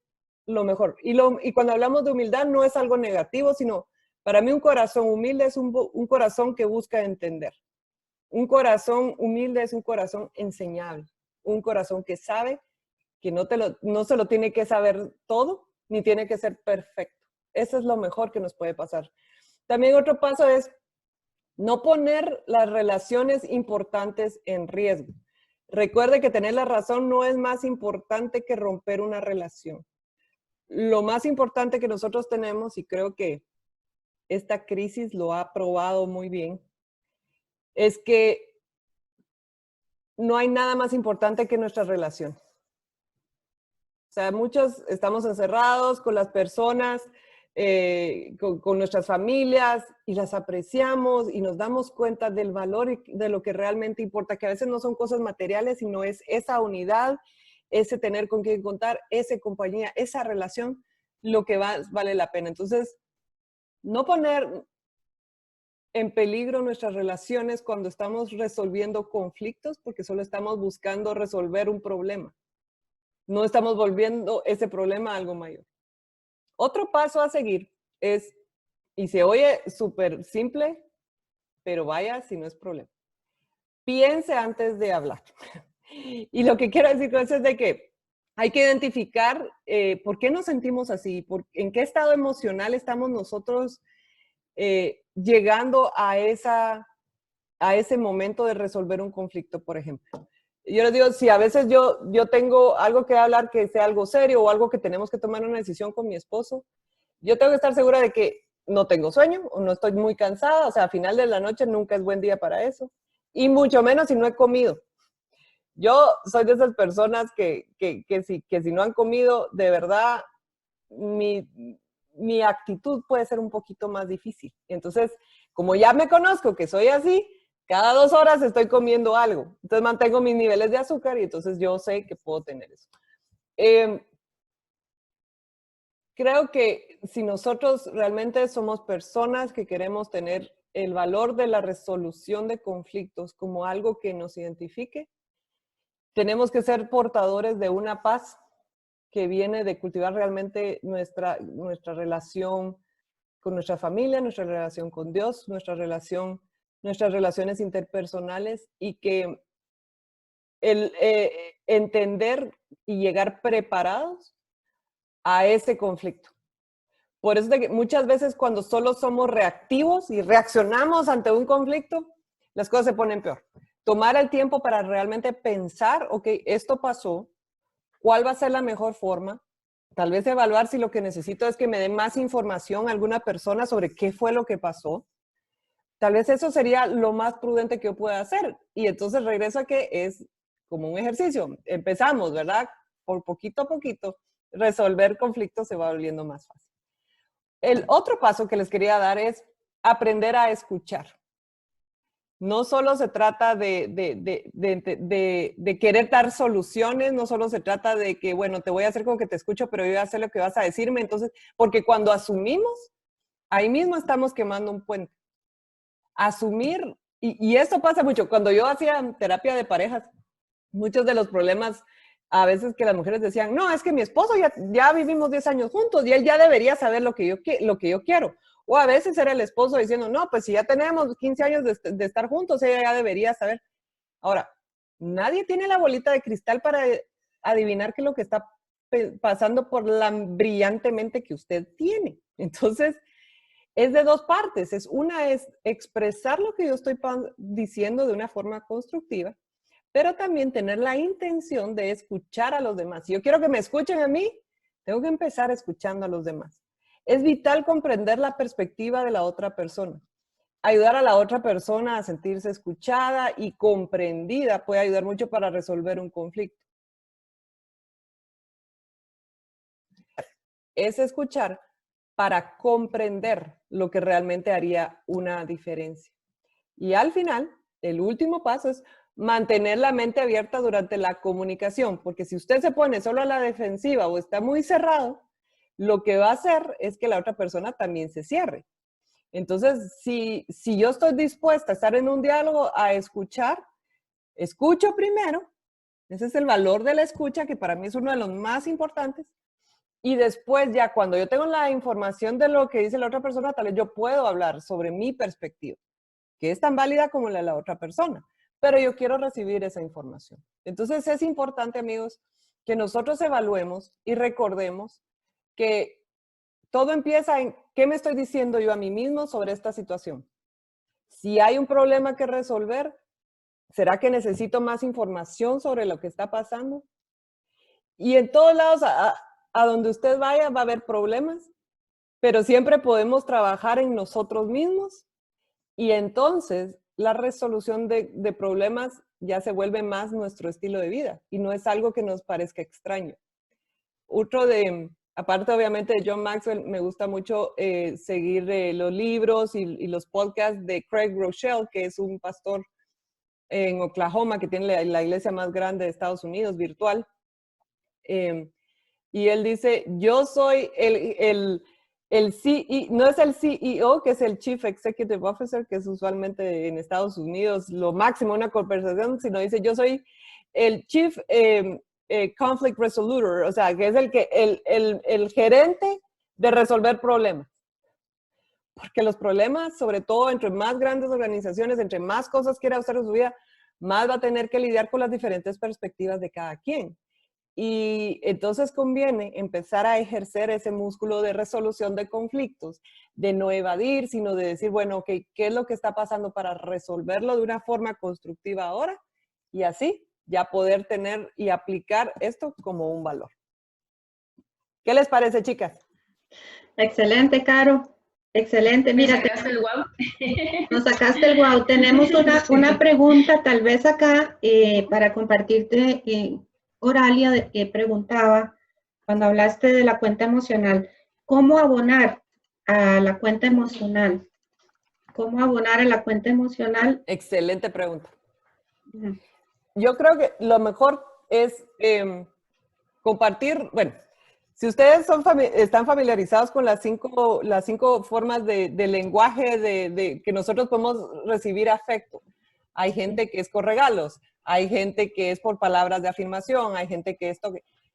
lo mejor. Y cuando hablamos de humildad no es algo negativo, sino para mí un corazón humilde es un corazón que busca entender. Un corazón humilde es un corazón enseñable, un corazón que sabe que no se lo tiene que saber todo, ni tiene que ser perfecto. Eso es lo mejor que nos puede pasar. También otro paso es no poner las relaciones importantes en riesgo. Recuerde que tener la razón no es más importante que romper una relación. Lo más importante que nosotros tenemos, y creo que esta crisis lo ha probado muy bien, es que no hay nada más importante que nuestra relación. sea, muchos estamos encerrados con las personas, con nuestras familias, y las apreciamos y nos damos cuenta del valor y de lo que realmente importa, que a veces no son cosas materiales, sino es esa unidad, ese tener con quién contar, esa compañía, esa relación, lo que vale la pena. Entonces, no poner en peligro nuestras relaciones cuando estamos resolviendo conflictos, porque solo estamos buscando resolver un problema. No estamos volviendo ese problema a algo mayor. Otro paso a seguir es, y se oye súper simple, pero vaya si no es problema. Piense antes de hablar. Y lo que quiero decir con eso es de que hay que identificar por qué nos sentimos así, en qué estado emocional estamos nosotros llegando a ese momento de resolver un conflicto, por ejemplo. Yo les digo, si a veces yo tengo algo que hablar que sea algo serio o algo que tenemos que tomar una decisión con mi esposo, yo tengo que estar segura de que no tengo sueño o no estoy muy cansada, o sea, a final de la noche nunca es buen día para eso, y mucho menos si no he comido. Yo soy de esas personas que si no han comido, de verdad, mi actitud puede ser un poquito más difícil. Entonces, como ya me conozco que soy así, cada 2 horas estoy comiendo algo. Entonces mantengo mis niveles de azúcar y entonces yo sé que puedo tener eso. Creo que si nosotros realmente somos personas que queremos tener el valor de la resolución de conflictos como algo que nos identifique, tenemos que ser portadores de una paz que viene de cultivar realmente nuestra relación con nuestra familia, nuestra relación con Dios, nuestras relaciones interpersonales, y que el entender y llegar preparados a ese conflicto. Por eso es que muchas veces cuando solo somos reactivos y reaccionamos ante un conflicto, las cosas se ponen peor. Tomar el tiempo para realmente pensar, ok, esto pasó, ¿cuál va a ser la mejor forma? Tal vez evaluar si lo que necesito es que me dé más información a alguna persona sobre qué fue lo que pasó. Tal vez eso sería lo más prudente que yo pueda hacer. Y entonces regreso a que es como un ejercicio. Empezamos, ¿verdad? Por poquito a poquito, resolver conflictos se va volviendo más fácil. El otro paso que les quería dar es aprender a escuchar. No solo se trata de querer dar soluciones, no solo se trata de que, bueno, te voy a hacer como que te escucho, pero yo voy a hacer lo que vas a decirme. Entonces, porque cuando asumimos, ahí mismo estamos quemando un puente. Asumir, y esto pasa mucho, cuando yo hacía terapia de parejas, muchos de los problemas, a veces que las mujeres decían, no, es que mi esposo ya vivimos 10 años juntos y él ya debería saber lo que yo quiero. O a veces era el esposo diciendo, no, pues si ya tenemos 15 años de estar juntos, ella ya debería saber. Ahora, nadie tiene la bolita de cristal para adivinar qué es lo que está pasando por la brillante mente que usted tiene. Entonces, es de dos partes. Una es expresar lo que yo estoy diciendo de una forma constructiva, pero también tener la intención de escuchar a los demás. Si yo quiero que me escuchen a mí, tengo que empezar escuchando a los demás. Es vital comprender la perspectiva de la otra persona. Ayudar a la otra persona a sentirse escuchada y comprendida puede ayudar mucho para resolver un conflicto. Es escuchar para comprender lo que realmente haría una diferencia. Y al final, el último paso es mantener la mente abierta durante la comunicación, porque si usted se pone solo a la defensiva o está muy cerrado, lo que va a hacer es que la otra persona también se cierre. Entonces, si yo estoy dispuesta a estar en un diálogo, a escuchar, escucho primero, ese es el valor de la escucha, que para mí es uno de los más importantes, y después ya cuando yo tengo la información de lo que dice la otra persona, tal vez yo puedo hablar sobre mi perspectiva, que es tan válida como la de la otra persona, pero yo quiero recibir esa información. Entonces es importante, amigos, que nosotros evaluemos y recordemos que todo empieza en qué me estoy diciendo yo a mí mismo sobre esta situación. Si hay un problema que resolver, ¿será que necesito más información sobre lo que está pasando? Y en todos lados, a donde usted vaya, va a haber problemas, pero siempre podemos trabajar en nosotros mismos. Y entonces la resolución de problemas ya se vuelve más nuestro estilo de vida y no es algo que nos parezca extraño. aparte obviamente de John Maxwell, me gusta mucho seguir los libros y los podcasts de Craig Rochelle, que es un pastor en Oklahoma, que tiene la iglesia más grande de Estados Unidos, virtual. Y él dice, yo soy no es el CEO, que es el Chief Executive Officer, que es usualmente en Estados Unidos lo máximo en una conversación, sino dice, yo soy el Chief Conflict Resolutor, o sea, que es el gerente de resolver problemas. Porque los problemas, sobre todo entre más grandes organizaciones, entre más cosas quiera hacer en su vida, más va a tener que lidiar con las diferentes perspectivas de cada quien. Y entonces conviene empezar a ejercer ese músculo de resolución de conflictos, de no evadir, sino de decir, bueno, ok, ¿qué es lo que está pasando para resolverlo de una forma constructiva ahora? Y así ya poder tener y aplicar esto como un valor. ¿Qué les parece, chicas? Excelente, Caro. Excelente. Mira, nos sacaste el guau. Tenemos una pregunta tal vez acá para compartirte. Oralia preguntaba, cuando hablaste de la cuenta emocional, ¿cómo abonar a la cuenta emocional? ¿Cómo abonar a la cuenta emocional? Excelente pregunta. Yo creo que lo mejor es compartir, bueno, si ustedes están familiarizados con las cinco formas de lenguaje que nosotros podemos recibir afecto. Hay gente que es con regalos, hay gente que es por palabras de afirmación, hay gente que esto.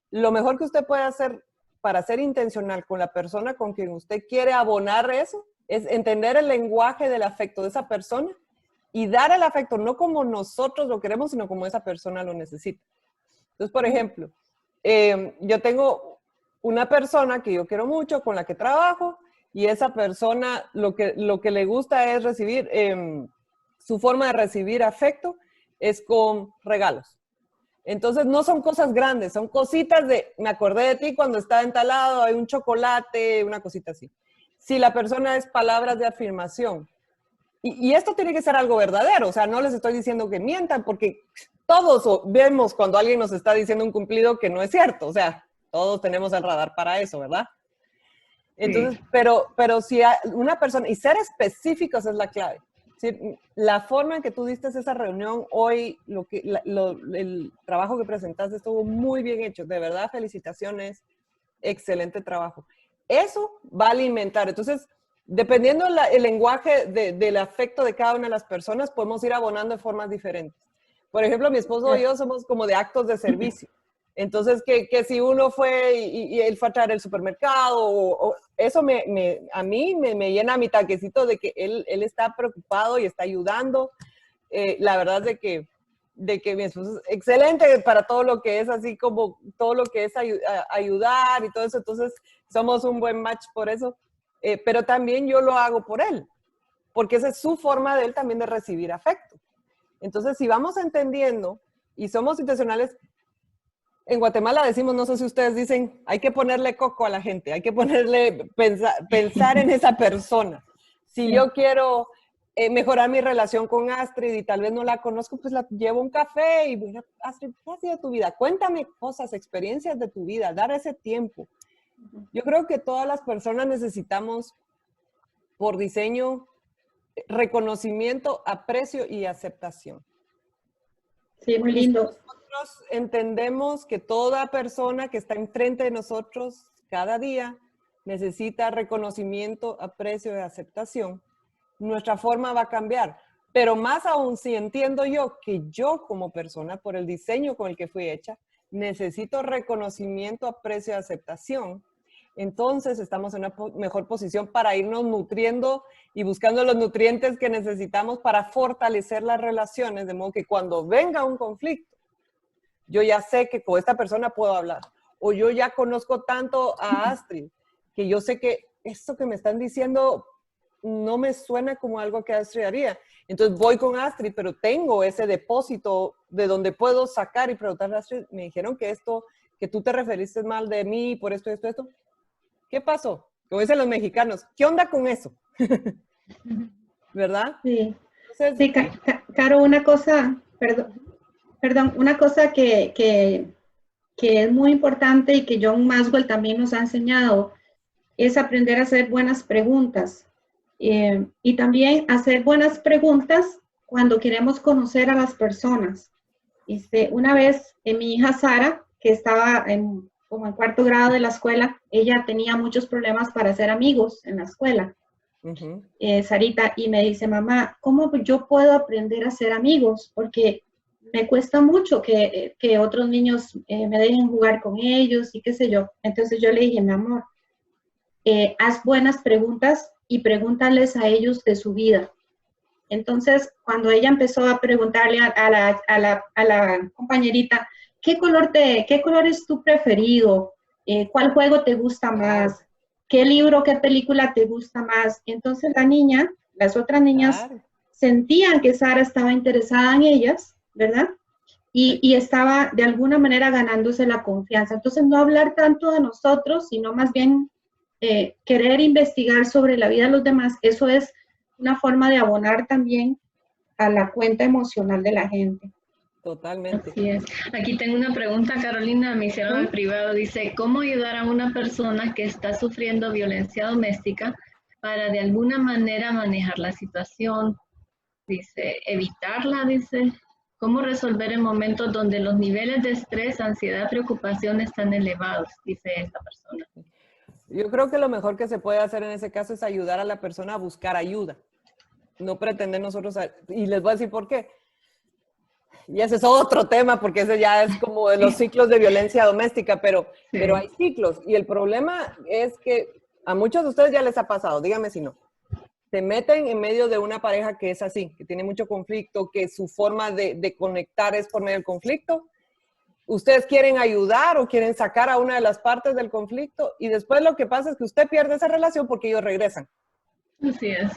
Lo mejor que usted puede hacer para ser intencional con la persona con quien usted quiere abonar eso, es entender el lenguaje del afecto de esa persona y dar el afecto no como nosotros lo queremos, sino como esa persona lo necesita. Entonces, por ejemplo, yo tengo una persona que yo quiero mucho, con la que trabajo, y esa persona lo que le gusta es recibir, su forma de recibir afecto es con regalos. Entonces no son cosas grandes, son cositas de, me acordé de ti cuando estaba en tal lado, hay un chocolate, una cosita así. Si la persona es palabras de afirmación, y esto tiene que ser algo verdadero, o sea, no les estoy diciendo que mientan, porque todos vemos cuando alguien nos está diciendo un cumplido que no es cierto, o sea, todos tenemos el radar para eso, ¿verdad? Entonces, pero si una persona, y ser específicos es la clave. ¿Sí? La forma en que tú diste esa reunión hoy, el trabajo que presentaste estuvo muy bien hecho. De verdad, felicitaciones. Excelente trabajo. Eso va a alimentar. Entonces, dependiendo el lenguaje del afecto de cada una de las personas, podemos ir abonando de formas diferentes. Por ejemplo, mi esposo y yo somos como de actos de servicio. Entonces, que si uno fue y él fue a traer el supermercado, eso a mí me llena mi tanquecito de que él está preocupado y está ayudando. La verdad es de que mi esposo es excelente para todo lo que es así como todo lo que es ayudar y todo eso. Entonces, somos un buen match por eso. Pero también yo lo hago por él, porque esa es su forma de él también de recibir afecto. Entonces, si vamos entendiendo y somos intencionales, en Guatemala decimos, no sé si ustedes dicen, hay que ponerle coco a la gente, hay que ponerle, pensar en esa persona. Si yo quiero mejorar mi relación con Astrid y tal vez no la conozco, pues la llevo a un café y bueno, Astrid, ¿qué ha sido tu vida? Cuéntame cosas, experiencias de tu vida, dar ese tiempo. Yo creo que todas las personas necesitamos, por diseño, reconocimiento, aprecio y aceptación. Sí, muy lindo. Nosotros entendemos que toda persona que está enfrente de nosotros cada día necesita reconocimiento, aprecio y aceptación. Nuestra forma va a cambiar, pero más aún si entiendo yo que yo como persona, por el diseño con el que fui hecha, necesito reconocimiento, aprecio y aceptación, entonces estamos en una mejor posición para irnos nutriendo y buscando los nutrientes que necesitamos para fortalecer las relaciones, de modo que cuando venga un conflicto, yo ya sé que con esta persona puedo hablar. O yo ya conozco tanto a Astrid, que yo sé que esto que me están diciendo no me suena como algo que Astrid haría. Entonces voy con Astrid, pero tengo ese depósito de donde puedo sacar y preguntarle a Astrid, me dijeron que esto, que tú te referiste mal de mí por esto, esto, esto. ¿Qué pasó? Como dicen los mexicanos, ¿qué onda con eso? ¿Verdad? Sí, Entonces, sí, Caro, una cosa, perdón, una cosa que que es muy importante y que John Maxwell también nos ha enseñado, es aprender a hacer buenas preguntas. Y también hacer buenas preguntas cuando queremos conocer a las personas. Una vez mi hija Sara, que estaba como en cuarto grado de la escuela, ella tenía muchos problemas para hacer amigos en la escuela. Sarita, y me dice, mamá, ¿cómo yo puedo aprender a ser amigos? Porque me cuesta mucho que otros niños me dejen jugar con ellos y qué sé yo. Entonces yo le dije, mi amor, haz buenas preguntas y pregúntales a ellos de su vida. Entonces, cuando ella empezó a preguntarle a la compañerita, ¿qué color es tu preferido? ¿Cuál juego te gusta más? ¿Qué libro, qué película te gusta más? Entonces las otras niñas sentían que Sara estaba interesada en ellas, ¿verdad? Y estaba de alguna manera ganándose la confianza. Entonces, no hablar tanto de nosotros, sino más bien querer investigar sobre la vida de los demás. Eso es una forma de abonar también a la cuenta emocional de la gente. Totalmente. Así es. Aquí tengo una pregunta, Carolina, me hicieron al privado. Dice, ¿cómo ayudar a una persona que está sufriendo violencia doméstica para de alguna manera manejar la situación? Dice, evitarla, dice. ¿Cómo resolver en momentos donde los niveles de estrés, ansiedad, preocupación están elevados? Dice esta persona. Yo creo que lo mejor que se puede hacer en ese caso es ayudar a la persona a buscar ayuda. No pretender nosotros, y les voy a decir por qué. Y ese es otro tema, porque ese ya es como de los ciclos de violencia doméstica, pero hay ciclos. Y el problema es que a muchos de ustedes ya les ha pasado, díganme si no. Se meten en medio de una pareja que es así, que tiene mucho conflicto, que su forma de conectar es por medio del conflicto. Ustedes quieren ayudar o quieren sacar a una de las partes del conflicto y después lo que pasa es que usted pierde esa relación porque ellos regresan. Así es.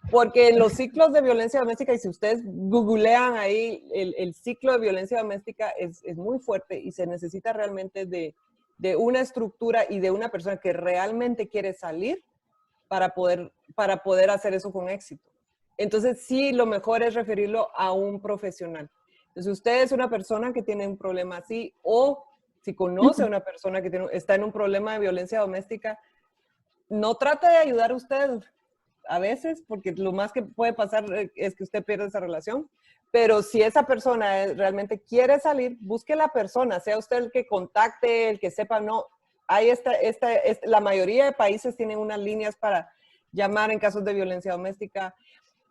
Porque en los ciclos de violencia doméstica, y si ustedes googlean ahí, el ciclo de violencia doméstica es muy fuerte y se necesita realmente de una estructura y de una persona que realmente quiere salir para poder hacer eso con éxito. Entonces, sí, lo mejor es referirlo a un profesional. Entonces, si usted es una persona que tiene un problema así o si conoce a una persona que está en un problema de violencia doméstica, no trate de ayudar a usted a veces, porque lo más que puede pasar es que usted pierda esa relación. Pero si esa persona realmente quiere salir, busque la persona, sea usted el que contacte, el que sepa, no. Hay la mayoría de países tienen unas líneas para llamar en casos de violencia doméstica.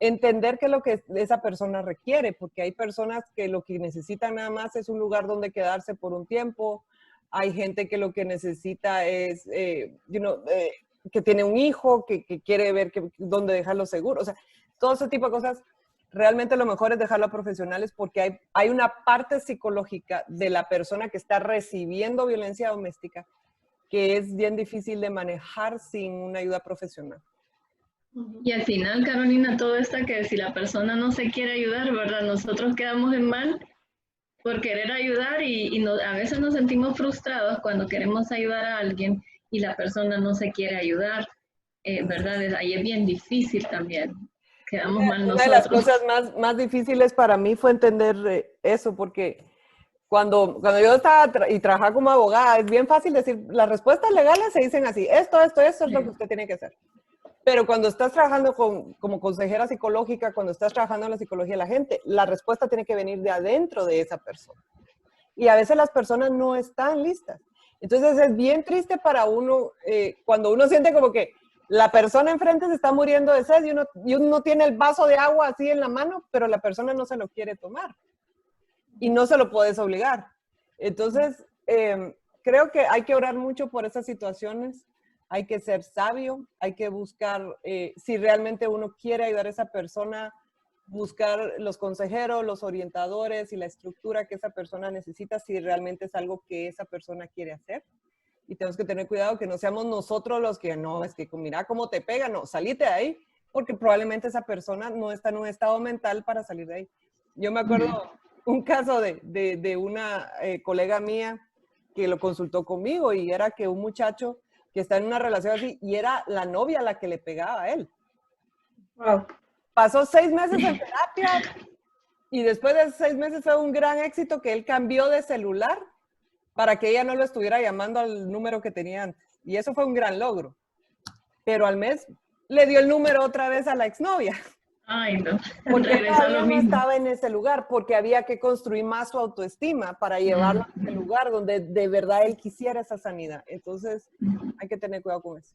Entender qué es lo que esa persona requiere, porque hay personas que lo que necesitan nada más es un lugar donde quedarse por un tiempo. Hay gente que lo que necesita es, que tiene un hijo, que quiere ver dónde dejarlo seguro. O sea, todo ese tipo de cosas, realmente lo mejor es dejarlo a profesionales porque hay una parte psicológica de la persona que está recibiendo violencia doméstica que es bien difícil de manejar sin una ayuda profesional. Y al final, Carolina, todo está que si la persona no se quiere ayudar, ¿verdad? Nosotros quedamos en mal por querer ayudar y a veces nos sentimos frustrados cuando queremos ayudar a alguien y la persona no se quiere ayudar, ¿verdad? Ahí es bien difícil también. Quedamos mal nosotros. Una de las cosas más difíciles para mí fue entender eso, porque cuando yo estaba y trabajaba como abogada, es bien fácil decir, las respuestas legales se dicen así, esto es lo que usted tiene que hacer. Pero cuando estás trabajando como consejera psicológica, cuando estás trabajando en la psicología de la gente, la respuesta tiene que venir de adentro de esa persona. Y a veces las personas no están listas. Entonces es bien triste para uno cuando uno siente como que la persona enfrente se está muriendo de sed y uno tiene el vaso de agua así en la mano, pero la persona no se lo quiere tomar. Y no se lo puedes obligar. Entonces, creo que hay que orar mucho por esas situaciones. Hay que ser sabio, hay que buscar, si realmente uno quiere ayudar a esa persona, buscar los consejeros, los orientadores y la estructura que esa persona necesita, si realmente es algo que esa persona quiere hacer. Y tenemos que tener cuidado que no seamos nosotros los que, no, es que mira cómo te pega, no, salite de ahí, porque probablemente esa persona no está en un estado mental para salir de ahí. Yo me acuerdo un caso de una colega mía que lo consultó conmigo y era que un muchacho que está en una relación así y era la novia la que le pegaba a él. Wow. Pasó 6 meses en terapia y después de 6 meses fue un gran éxito que él cambió de celular para que ella no lo estuviera llamando al número que tenía antes. Y eso fue un gran logro. Pero al mes le dio el número otra vez a la exnovia. Ay, no. Porque Regresó a todavía lo no mismo. estaba en ese lugar, porque había que construir más su autoestima para llevarlo a ese lugar donde de verdad él quisiera esa sanidad. Entonces, hay que tener cuidado con eso.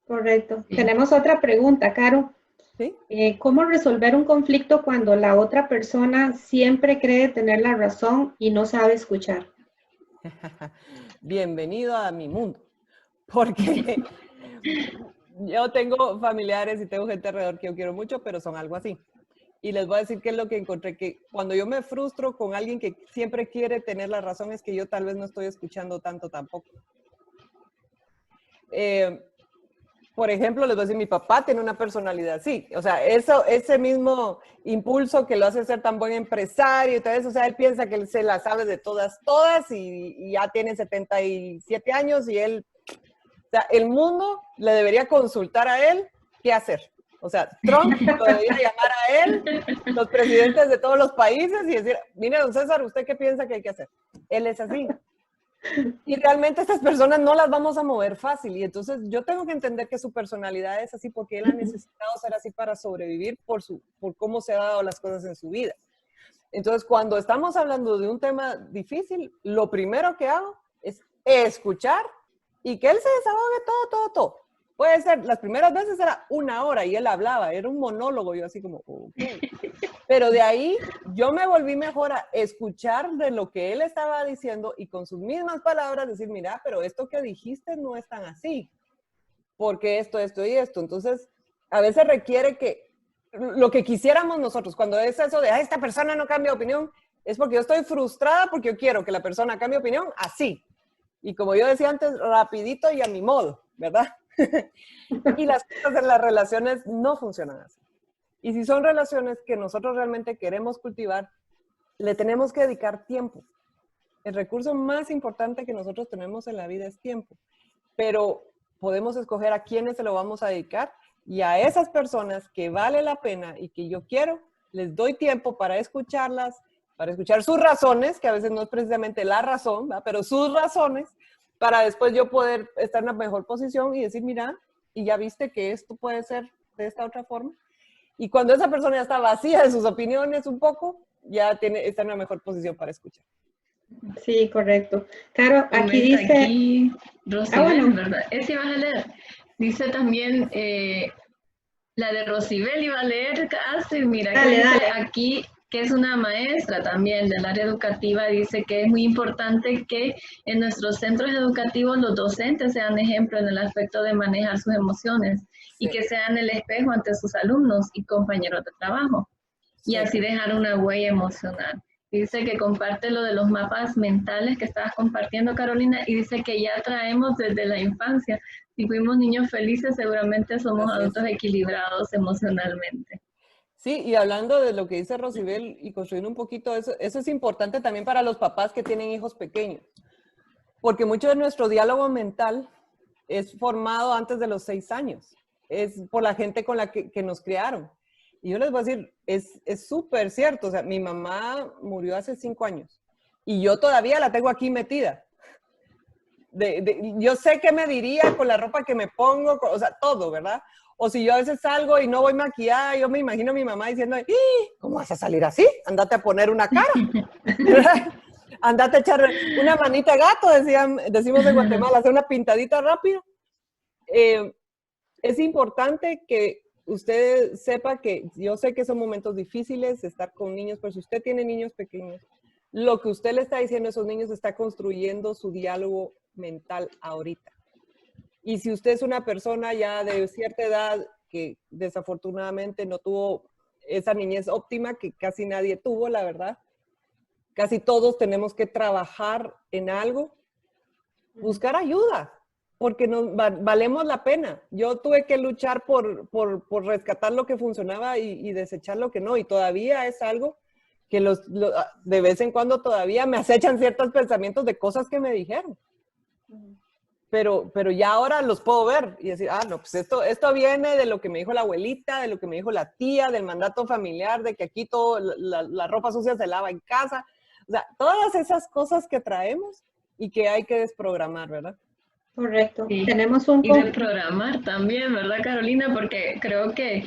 Correcto. Sí. Tenemos otra pregunta, Caro. ¿Sí? ¿Cómo resolver un conflicto cuando la otra persona siempre cree tener la razón y no sabe escuchar? Bienvenido a mi mundo. Porque yo tengo familiares y tengo gente alrededor que yo quiero mucho, pero son algo así. Y les voy a decir qué es lo que encontré, que cuando yo me frustro con alguien que siempre quiere tener la razón, es que yo tal vez no estoy escuchando tanto tampoco. Por ejemplo, les voy a decir, mi papá tiene una personalidad así. O sea, ese mismo impulso que lo hace ser tan buen empresario y todo eso, o sea, él piensa que él se la sabe de todas y ya tiene 77 años y él, o sea, el mundo le debería consultar a él qué hacer. O sea, Trump lo debería llamar a él, los presidentes de todos los países y decir, mire, don César, ¿usted qué piensa que hay que hacer? Él es así. Y realmente estas personas no las vamos a mover fácil. Y entonces yo tengo que entender que su personalidad es así porque él ha necesitado ser así para sobrevivir por cómo se han dado las cosas en su vida. Entonces, cuando estamos hablando de un tema difícil, lo primero que hago es escuchar y que él se desahogue todo. Puede ser, las primeras veces era 1 hora y él hablaba, era un monólogo, yo así como, ok. Pero de ahí yo me volví mejor a escuchar de lo que él estaba diciendo y con sus mismas palabras decir, mira, pero esto que dijiste no es tan así, porque esto y esto. Entonces, a veces requiere que lo que quisiéramos nosotros, cuando es eso de, esta persona no cambia de opinión, es porque yo estoy frustrada porque yo quiero que la persona cambie de opinión así. Y como yo decía antes, rapidito y a mi modo, ¿verdad? Y las cosas en las relaciones no funcionan así. Y si son relaciones que nosotros realmente queremos cultivar, le tenemos que dedicar tiempo. El recurso más importante que nosotros tenemos en la vida es tiempo. Pero podemos escoger a quiénes se lo vamos a dedicar y a esas personas que vale la pena y que yo quiero, les doy tiempo para escucharlas, para escuchar sus razones, que a veces no es precisamente la razón, ¿verdad? Pero sus razones, para después yo poder estar en una mejor posición y decir, mira, y ya viste que esto puede ser de esta otra forma. Y cuando esa persona ya está vacía de sus opiniones un poco, ya está en una mejor posición para escuchar. Sí, correcto. Claro, aquí dice... Aquí, Rosibel, bueno. ¿verdad? Ese ibas a leer. Dice también, la de Rosibel iba a leer casi, mira, Dale, que dice dale. aquí que es una maestra también del área educativa, dice que es muy importante que en nuestros centros educativos los docentes sean ejemplo en el aspecto de manejar sus emociones y que sean el espejo ante sus alumnos y compañeros de trabajo y así dejar una huella emocional. Dice que comparte lo de los mapas mentales que estabas compartiendo, Carolina, y dice que ya traemos desde la infancia. Si fuimos niños felices, seguramente somos adultos equilibrados emocionalmente. Sí, y hablando de lo que dice Rosibel y construyendo un poquito eso es importante también para los papás que tienen hijos pequeños, porque mucho de nuestro diálogo mental es formado antes de los 6 años, es por la gente con la que nos criaron. Y yo les voy a decir, es súper cierto, o sea, mi mamá murió hace 5 años y yo todavía la tengo aquí metida. Yo sé qué me diría con la ropa que me pongo, o sea, todo, ¿verdad? O si yo a veces salgo y no voy maquillada, yo me imagino a mi mamá diciendo, ¿cómo vas a salir así? Andate a poner una cara. Andate a echar una manita de gato, decimos en Guatemala, hacer una pintadita rápida. Es importante que usted sepa que yo sé que son momentos difíciles estar con niños, pero si usted tiene niños pequeños, lo que usted le está diciendo a esos niños está construyendo su diálogo mental ahorita. Y si usted es una persona ya de cierta edad que desafortunadamente no tuvo esa niñez óptima que casi nadie tuvo, la verdad, casi todos tenemos que trabajar en algo, buscar ayuda, porque valemos la pena. Yo tuve que luchar por rescatar lo que funcionaba y desechar lo que no, y todavía es algo que de vez en cuando todavía me acechan ciertos pensamientos de cosas que me dijeron. Pero ya ahora los puedo ver y decir, no, pues esto viene de lo que me dijo la abuelita, de lo que me dijo la tía, del mandato familiar, de que aquí la ropa sucia se lava en casa. O sea, todas esas cosas que traemos y que hay que desprogramar, ¿verdad? Correcto. Sí. Tenemos un... Y de programar también, ¿verdad, Carolina? Porque creo que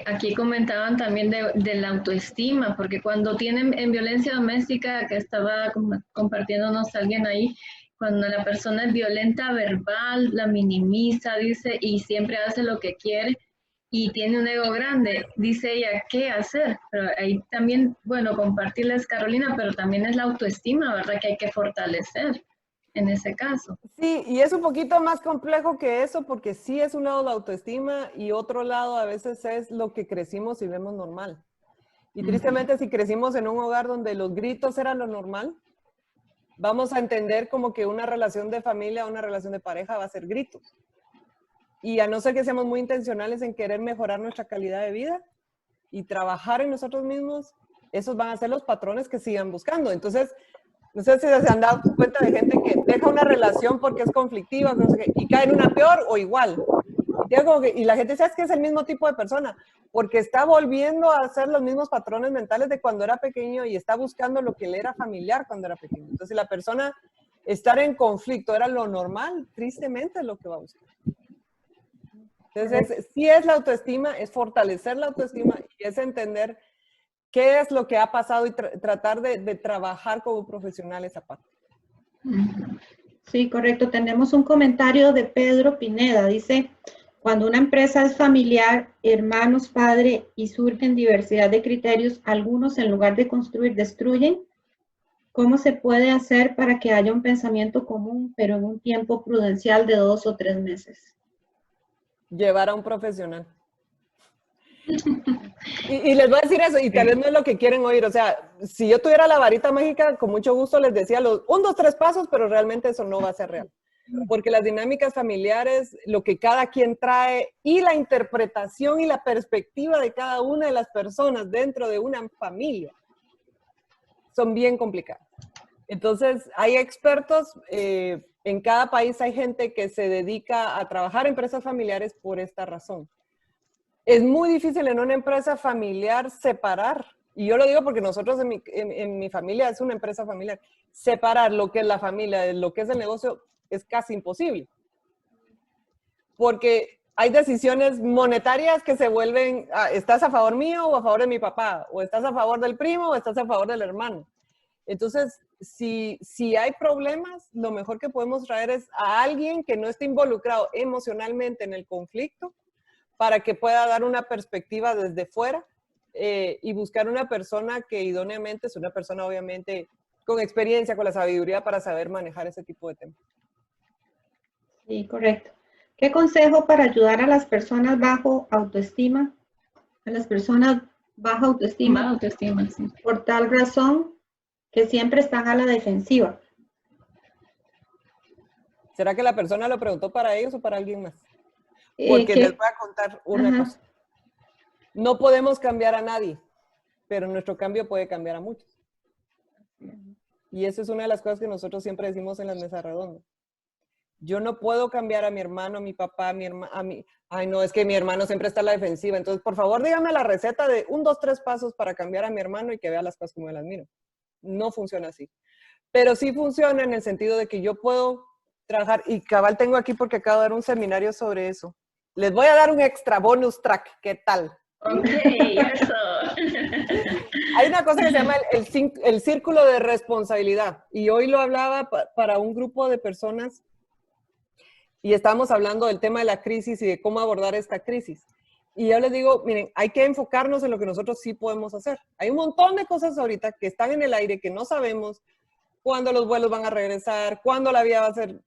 aquí comentaban también de la autoestima, porque cuando tienen en violencia doméstica, que estaba compartiéndonos alguien ahí, cuando la persona es violenta verbal, la minimiza, dice, y siempre hace lo que quiere, y tiene un ego grande, dice ella, ¿qué hacer? Pero ahí también, bueno, compartirles, Carolina, pero también es la autoestima, ¿verdad? Que hay que fortalecer en ese caso. Sí, y es un poquito más complejo que eso porque sí es un lado la autoestima y otro lado a veces es lo que crecimos y vemos normal. Y tristemente si crecimos en un hogar donde los gritos eran lo normal, vamos a entender como que una relación de familia, una relación de pareja va a ser gritos. Y a no ser que seamos muy intencionales en querer mejorar nuestra calidad de vida y trabajar en nosotros mismos, esos van a ser los patrones que sigan buscando. Entonces, no sé si se han dado cuenta de gente que deja una relación porque es conflictiva, no sé qué, y cae en una peor o igual. Y la gente dice, es que es el mismo tipo de persona, porque está volviendo a hacer los mismos patrones mentales de cuando era pequeño y está buscando lo que le era familiar cuando era pequeño. Entonces, si la persona estar en conflicto era lo normal, tristemente es lo que va a buscar. Entonces, sí es la autoestima, es fortalecer la autoestima y es entender qué es lo que ha pasado y tratar de trabajar como profesional esa parte. Sí, correcto. Tenemos un comentario de Pedro Pineda. Dice, cuando una empresa es familiar, hermanos, padre y surgen diversidad de criterios, algunos en lugar de construir destruyen. ¿Cómo se puede hacer para que haya un pensamiento común, pero en un tiempo prudencial de 2 o 3 meses? Llevar a un profesional. Y les voy a decir eso, y tal vez no es lo que quieren oír. O sea, si yo tuviera la varita mágica, con mucho gusto les decía los 1, 2, 3 pasos, pero realmente eso no va a ser real. Porque las dinámicas familiares, lo que cada quien trae y la interpretación y la perspectiva de cada una de las personas dentro de una familia son bien complicadas. Entonces, hay expertos, en cada país hay gente que se dedica a trabajar en empresas familiares por esta razón. Es muy difícil en una empresa familiar separar, y yo lo digo porque nosotros en mi familia es una empresa familiar, separar lo que es la familia de lo que es el negocio es casi imposible. Porque hay decisiones monetarias que se vuelven, ¿estás a favor mío o a favor de mi papá? ¿O estás a favor del primo o estás a favor del hermano? Entonces, si hay problemas, lo mejor que podemos traer es a alguien que no esté involucrado emocionalmente en el conflicto para que pueda dar una perspectiva desde fuera y buscar una persona que idóneamente es una persona obviamente con experiencia, con la sabiduría para saber manejar ese tipo de temas. Sí, correcto. ¿Qué consejo para ayudar a las personas bajo autoestima? A las personas bajo autoestima. Baja autoestima, sí. Por tal razón que siempre están a la defensiva. ¿Será que la persona lo preguntó para ellos o para alguien más? Porque les voy a contar una cosa. No podemos cambiar a nadie, pero nuestro cambio puede cambiar a muchos. Y eso es una de las cosas que nosotros siempre decimos en las mesas redondas. Yo no puedo cambiar a mi hermano, a mi papá, a mi... Ay, no, es que mi hermano siempre está a la defensiva. Entonces, por favor, dígame la receta de 1, 2, 3 pasos para cambiar a mi hermano y que vea las cosas como él las miro. No funciona así. Pero sí funciona en el sentido de que yo puedo trabajar, y cabal tengo aquí porque acabo de dar un seminario sobre eso. Les voy a dar un extra bonus track. ¿Qué tal? Ok, eso. Hay una cosa que se llama el círculo de responsabilidad. Y hoy lo hablaba para un grupo de personas y estábamos hablando del tema de la crisis y de cómo abordar esta crisis. Y yo les digo, miren, hay que enfocarnos en lo que nosotros sí podemos hacer. Hay un montón de cosas ahorita que están en el aire que no sabemos cuándo los vuelos van a regresar, cuándo la vida va a ser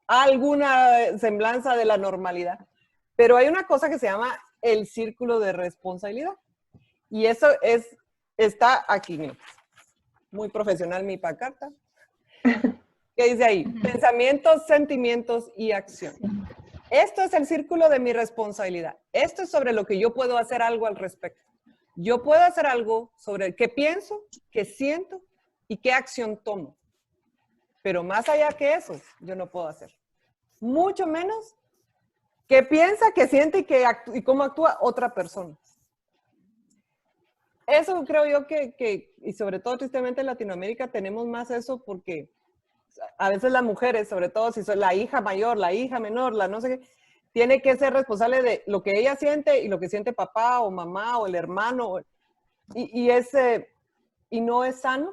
alguna semblanza de la normalidad. Pero hay una cosa que se llama el círculo de responsabilidad. Y eso está aquí, miren. Muy profesional mi pancarta. ¿Qué dice ahí? Pensamientos, sentimientos y acción. Esto es el círculo de mi responsabilidad. Esto es sobre lo que yo puedo hacer algo al respecto. Yo puedo hacer algo sobre qué pienso, qué siento y qué acción tomo. Pero más allá que eso, yo no puedo hacer. Mucho menos qué piensa, qué siente y cómo actúa otra persona. Eso creo yo que, y sobre todo tristemente en Latinoamérica tenemos más eso porque a veces las mujeres, sobre todo si son la hija mayor, la hija menor, la no sé qué, tiene que ser responsable de lo que ella siente y lo que siente papá o mamá o el hermano. Y no es sano.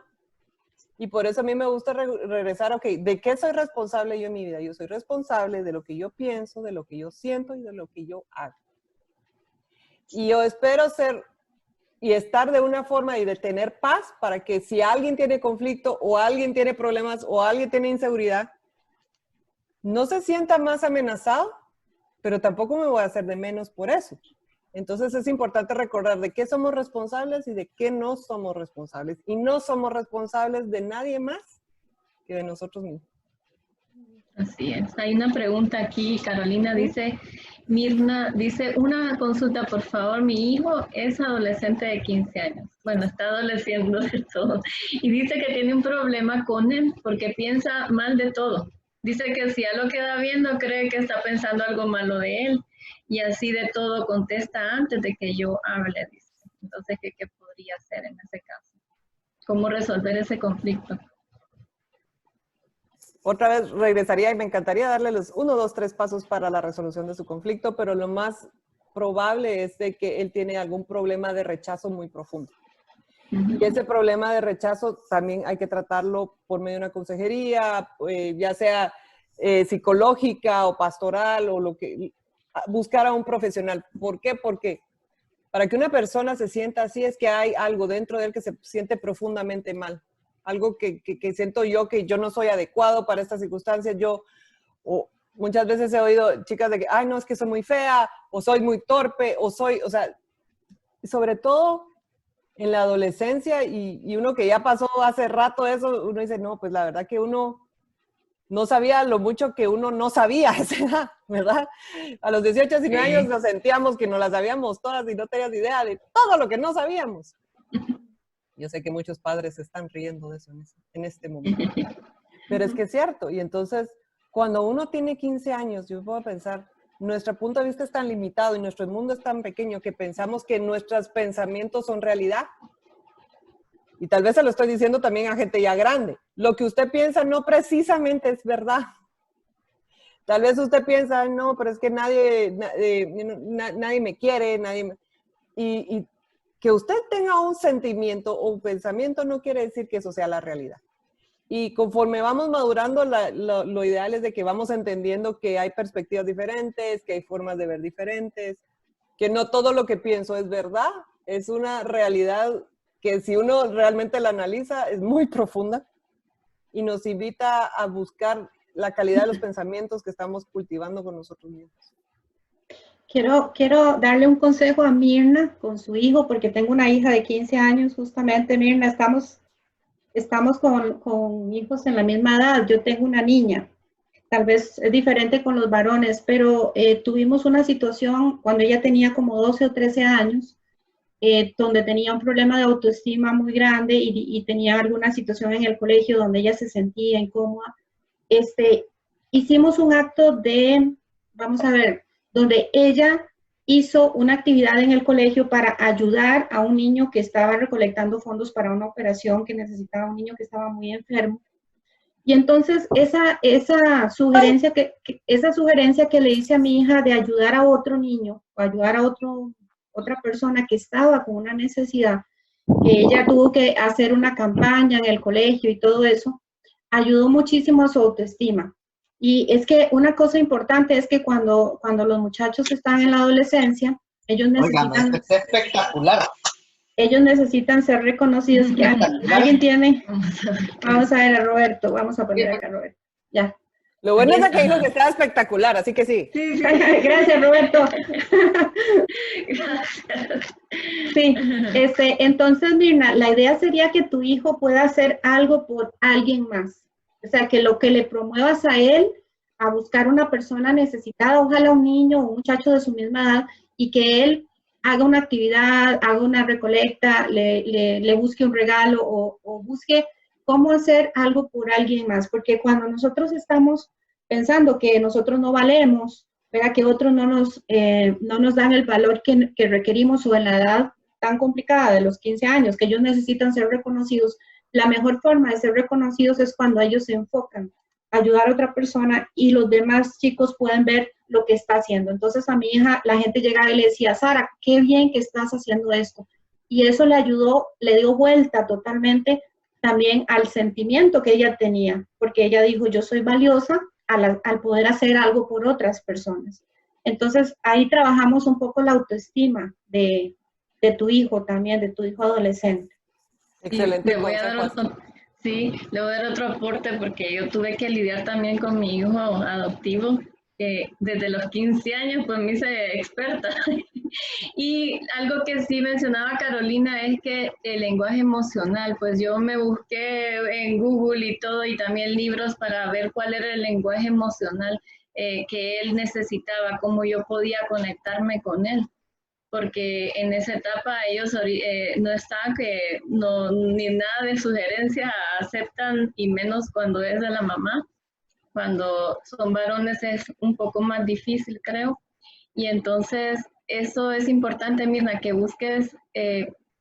Y por eso a mí me gusta regresar, ok, ¿de qué soy responsable yo en mi vida? Yo soy responsable de lo que yo pienso, de lo que yo siento y de lo que yo hago. Y yo espero ser y estar de una forma y de tener paz para que si alguien tiene conflicto o alguien tiene problemas o alguien tiene inseguridad, no se sienta más amenazado, pero tampoco me voy a hacer de menos por eso. Entonces es importante recordar de qué somos responsables y de qué no somos responsables. Y no somos responsables de nadie más que de nosotros mismos. Así es. Hay una pregunta aquí, Carolina dice, Mirna dice, una consulta por favor, mi hijo es adolescente de 15 años. Bueno, está adoleciendo de todo. Y dice que tiene un problema con él porque piensa mal de todo. Dice que si ya lo queda viendo, cree que está pensando algo malo de él. Y así de todo contesta antes de que yo hable, dice. Entonces, ¿qué podría hacer en ese caso? ¿Cómo resolver ese conflicto? Otra vez regresaría y me encantaría darle los 1, 2, 3 pasos para la resolución de su conflicto, pero lo más probable es de que él tiene algún problema de rechazo muy profundo. Y ese problema de rechazo también hay que tratarlo por medio de una consejería, ya sea psicológica o pastoral o buscar a un profesional. ¿Por qué? Porque para que una persona se sienta así es que hay algo dentro de él que se siente profundamente mal. Algo que siento yo que yo no soy adecuado para estas circunstancias. O muchas veces he oído chicas de que, ay, no, es que soy muy fea, o soy muy torpe, o sea, sobre todo en la adolescencia y uno que ya pasó hace rato eso, uno dice, no, pues la verdad que uno no sabía lo mucho que uno no sabía a esa edad, ¿verdad? A los 18, 19 años nos sentíamos que no las sabíamos todas y no tenías idea de todo lo que no sabíamos. Yo sé que muchos padres se están riendo de eso en este momento. Pero es que es cierto. Y entonces, cuando uno tiene 15 años, yo puedo pensar, nuestro punto de vista es tan limitado y nuestro mundo es tan pequeño que pensamos que nuestros pensamientos son realidad. Y tal vez se lo estoy diciendo también a gente ya grande. Lo que usted piensa no precisamente es verdad. Tal vez usted piensa, no, pero es que nadie me quiere, y que usted tenga un sentimiento o un pensamiento no quiere decir que eso sea la realidad. Y conforme vamos madurando, lo ideal es de que vamos entendiendo que hay perspectivas diferentes, que hay formas de ver diferentes, que no todo lo que pienso es verdad, es una realidad que si uno realmente la analiza es muy profunda y nos invita a buscar la calidad de los pensamientos que estamos cultivando con nosotros mismos. Quiero darle un consejo a Mirna con su hijo, porque tengo una hija de 15 años, justamente, Mirna, estamos con hijos en la misma edad. Yo tengo una niña, tal vez es diferente con los varones, pero tuvimos una situación cuando ella tenía como 12 o 13 años, donde tenía un problema de autoestima muy grande y tenía alguna situación en el colegio donde ella se sentía incómoda. Hicimos un acto de, vamos a ver, donde ella hizo una actividad en el colegio para ayudar a un niño que estaba recolectando fondos para una operación que necesitaba, un niño que estaba muy enfermo. Y entonces esa sugerencia que le hice a mi hija de ayudar a otro niño, o ayudar a otra persona que estaba con una necesidad, que ella tuvo que hacer una campaña en el colegio y todo eso, ayudó muchísimo a su autoestima. Y es que una cosa importante es que cuando los muchachos están en la adolescencia, ellos necesitan... Oigan, esto es espectacular. Ellos necesitan ser reconocidos. Que alguien tiene... Vamos a ver a Roberto, vamos a poner acá a Roberto. Ya. Lo bueno es que dijo que estaba espectacular, así que sí. Sí. Gracias, Roberto. Sí, entonces, Mirna, la idea sería que tu hijo pueda hacer algo por alguien más. O sea, que lo que le promuevas a él, a buscar una persona necesitada, ojalá un niño o un muchacho de su misma edad, y que él haga una actividad, haga una recolecta, le busque un regalo o busque cómo hacer algo por alguien más. Porque cuando nosotros estamos pensando que nosotros no valemos, ¿verdad? Que otros no nos dan el valor que requerimos, o en la edad tan complicada de los 15 años, que ellos necesitan ser reconocidos, la mejor forma de ser reconocidos es cuando ellos se enfocan a ayudar a otra persona y los demás chicos pueden ver lo que está haciendo. Entonces a mi hija, la gente llegaba y le decía, Sara, qué bien que estás haciendo esto. Y eso le ayudó, le dio vuelta totalmente también al sentimiento que ella tenía, porque ella dijo, yo soy valiosa al poder hacer algo por otras personas. Entonces, ahí trabajamos un poco la autoestima de tu hijo también, de tu hijo adolescente. Excelente. Le voy a dar otro aporte porque yo tuve que lidiar también con mi hijo adoptivo. Desde los 15 años pues me hice experta. Y algo que sí mencionaba Carolina es que el lenguaje emocional, pues yo me busqué en Google y todo y también libros para ver cuál era el lenguaje emocional que él necesitaba, cómo yo podía conectarme con él. Porque en esa etapa ellos no están ni nada de sugerencia aceptan, y menos cuando es de la mamá. Cuando son varones es un poco más difícil, creo. Y entonces eso es importante, Mirna, que busques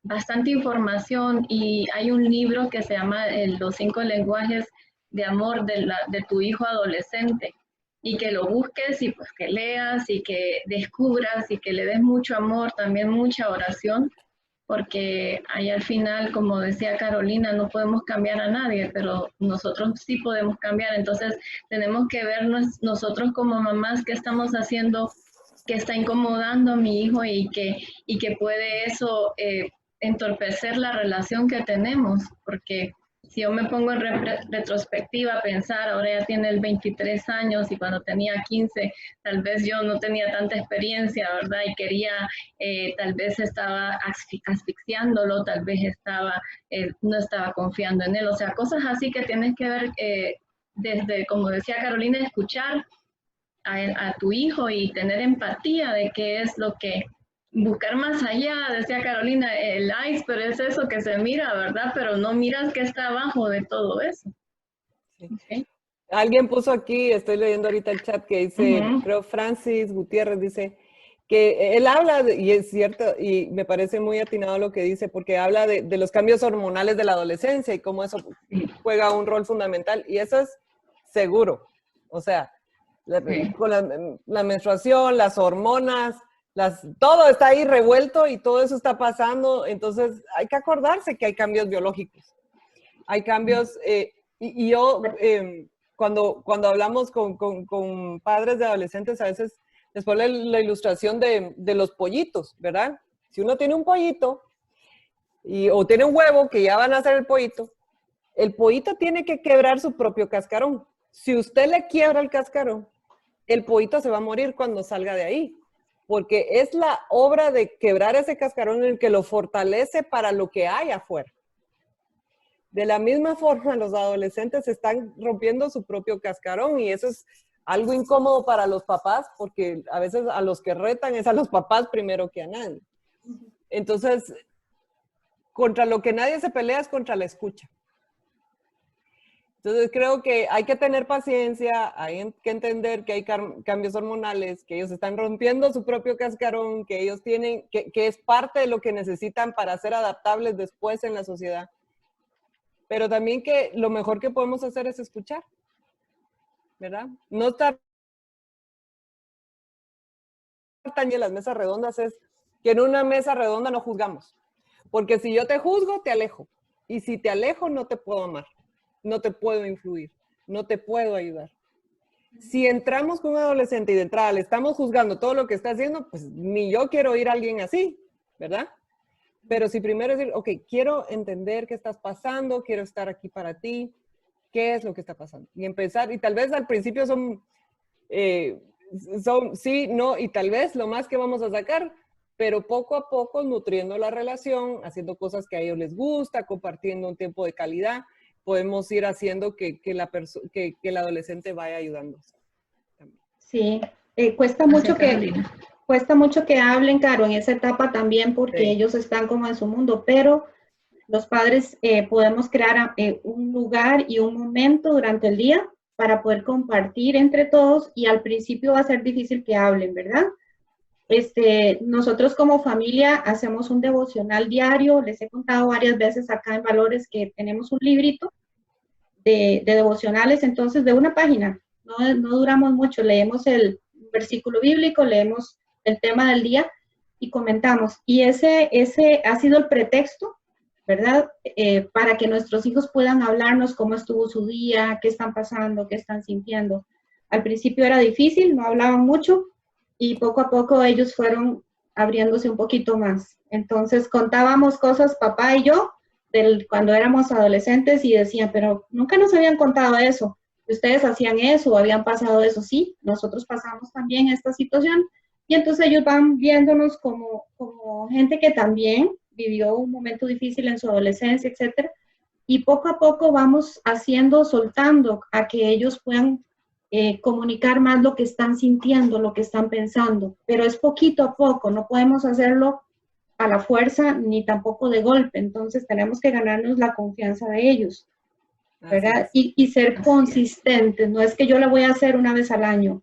bastante información, y hay un libro que se llama Los 5 lenguajes de amor de tu hijo adolescente, y que lo busques y pues que leas y que descubras y que le des mucho amor, también mucha oración, porque ahí al final, como decía Carolina, no podemos cambiar a nadie, pero nosotros sí podemos cambiar. Entonces tenemos que vernos nosotros como mamás qué estamos haciendo, que está incomodando a mi hijo y que puede eso entorpecer la relación que tenemos, porque si yo me pongo en retrospectiva a pensar, ahora ya tiene el 23 años y cuando tenía 15, tal vez yo no tenía tanta experiencia, ¿verdad? Y quería, tal vez estaba asfixiándolo, tal vez no estaba confiando en él. O sea, cosas así que tienes que ver desde, como decía Carolina, escuchar a tu hijo y tener empatía de qué es lo que buscar más allá. Decía Carolina, el iceberg es eso que se mira, ¿verdad? Pero no miras qué está abajo de todo eso. Sí. Okay. Alguien puso aquí, estoy leyendo ahorita el chat, que dice, creo Francis Gutiérrez dice que él habla, y es cierto, y me parece muy atinado lo que dice, porque habla de los cambios hormonales de la adolescencia y cómo eso juega un rol fundamental, y eso es seguro. O sea, con la menstruación, las hormonas, todo está ahí revuelto y todo eso está pasando. Entonces hay que acordarse que hay cambios biológicos. Hay cambios, y yo cuando hablamos con padres de adolescentes, a veces les pone la ilustración de los pollitos, ¿verdad? Si uno tiene un pollito o tiene un huevo que ya van a hacer el pollito tiene que quebrar su propio cascarón. Si usted le quiebra el cascarón, el pollito se va a morir cuando salga de ahí, porque es la obra de quebrar ese cascarón el que lo fortalece para lo que hay afuera. De la misma forma, los adolescentes están rompiendo su propio cascarón, y eso es algo incómodo para los papás, porque a veces a los que retan es a los papás primero que a nadie. Entonces, contra lo que nadie se pelea es contra la escucha. Entonces creo que hay que tener paciencia, hay que entender que hay cambios hormonales, que ellos están rompiendo su propio cascarón, que ellos tienen, que es parte de lo que necesitan para ser adaptables después en la sociedad. Pero también que lo mejor que podemos hacer es escuchar, ¿verdad? No estar tan en las mesas redondas, es que en una mesa redonda no juzgamos. Porque si yo te juzgo, te alejo. Y si te alejo, no te puedo amar. No te puedo influir, no te puedo ayudar. Si entramos con un adolescente y de entrada le estamos juzgando todo lo que está haciendo, pues ni yo quiero oír a alguien así, ¿verdad? Pero si primero es decir, ok, quiero entender qué estás pasando, quiero estar aquí para ti, ¿qué es lo que está pasando? Y empezar, y tal vez al principio son sí, no, y tal vez lo más que vamos a sacar, pero poco a poco nutriendo la relación, haciendo cosas que a ellos les gusta, compartiendo un tiempo de calidad, podemos ir haciendo que el adolescente vaya ayudándose. Sí, cuesta mucho que hablen, Caro, en esa etapa también, porque ellos están como en su mundo, pero los padres podemos crear un lugar y un momento durante el día para poder compartir entre todos, y al principio va a ser difícil que hablen, ¿verdad? Nosotros como familia hacemos un devocional diario. Les he contado varias veces acá en Valores que tenemos un librito de devocionales, entonces de una página. No duramos mucho, leemos el versículo bíblico, leemos el tema del día y comentamos. Y ese ha sido el pretexto, ¿verdad? Para que nuestros hijos puedan hablarnos cómo estuvo su día, qué están pasando, qué están sintiendo. Al principio era difícil, no hablaban mucho, y poco a poco ellos fueron abriéndose un poquito más. Entonces contábamos cosas, papá y yo, cuando éramos adolescentes, y decían, pero nunca nos habían contado eso. Ustedes hacían eso o habían pasado eso. Sí, nosotros pasamos también esta situación. Y entonces ellos van viéndonos como gente que también vivió un momento difícil en su adolescencia, etcétera. Y poco a poco vamos soltando a que ellos puedan comunicar más lo que están sintiendo, lo que están pensando, pero es poquito a poco, no podemos hacerlo a la fuerza ni tampoco de golpe, entonces tenemos que ganarnos la confianza de ellos, ¿verdad? Y ser consistentes, no es que yo lo voy a hacer una vez al año,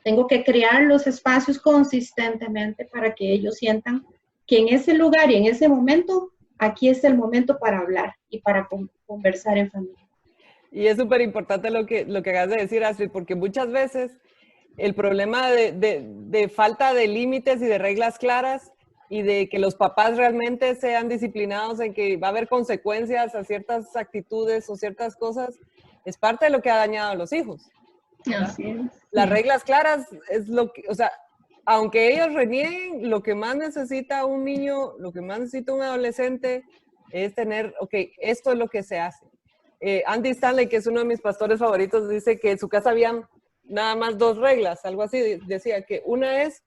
tengo que crear los espacios consistentemente para que ellos sientan que en ese lugar y en ese momento, aquí es el momento para hablar y para conversar en familia. Y es súper importante lo que acabas de decir, Astrid, porque muchas veces el problema de falta de límites y de reglas claras y de que los papás realmente sean disciplinados en que va a haber consecuencias a ciertas actitudes o ciertas cosas, es parte de lo que ha dañado a los hijos. Así es. Las reglas claras es lo que, o sea, aunque ellos renieguen, lo que más necesita un niño, lo que más necesita un adolescente es tener, ok, esto es lo que se hace. Andy Stanley, que es uno de mis pastores favoritos, dice que en su casa habían nada más 2 reglas, algo así. Decía que una es,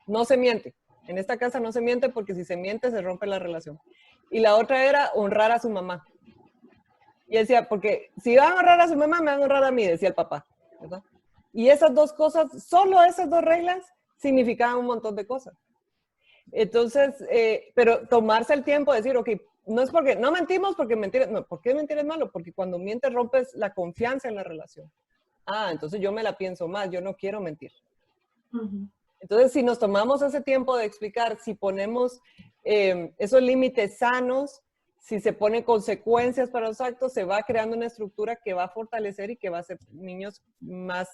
no se miente. En esta casa no se miente porque si se miente se rompe la relación. Y la otra era honrar a su mamá. Y decía, porque si van a honrar a su mamá, me van a honrar a mí, decía el papá, ¿verdad? Y esas 2 cosas, solo esas 2 reglas, significaban un montón de cosas. Entonces, pero tomarse el tiempo de decir, ok, no es porque, no mentimos porque mentir, no, ¿por qué mentir es malo? Porque cuando mientes rompes la confianza en la relación. Ah, entonces yo me la pienso más, yo no quiero mentir. Uh-huh. Entonces, si nos tomamos ese tiempo de explicar, si ponemos esos límites sanos, si se ponen consecuencias para los actos, se va creando una estructura que va a fortalecer y que va a hacer niños más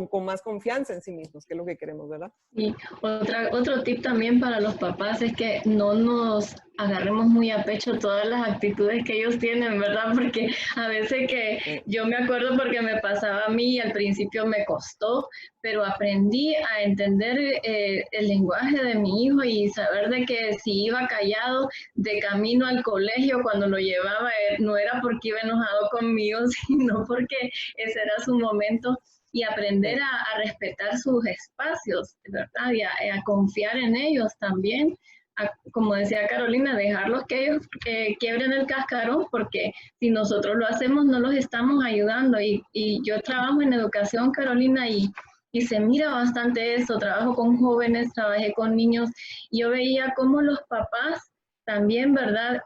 con más confianza en sí mismos, que es lo que queremos, ¿verdad? Y otro tip también para los papás es que no nos agarremos muy a pecho todas las actitudes que ellos tienen, ¿verdad? Porque a veces que yo me acuerdo porque me pasaba a mí y al principio me costó, pero aprendí a entender el lenguaje de mi hijo y saber de que si iba callado de camino al colegio cuando lo llevaba, no era porque iba enojado conmigo, sino porque ese era su momento. Y aprender a respetar sus espacios, ¿verdad? Y a confiar en ellos también. Como decía Carolina, dejarlos que ellos quiebren el cascarón, porque si nosotros lo hacemos, no los estamos ayudando. Y yo trabajo en educación, Carolina, y se mira bastante eso. Trabajo con jóvenes, trabajé con niños. Y yo veía cómo los papás también, ¿verdad?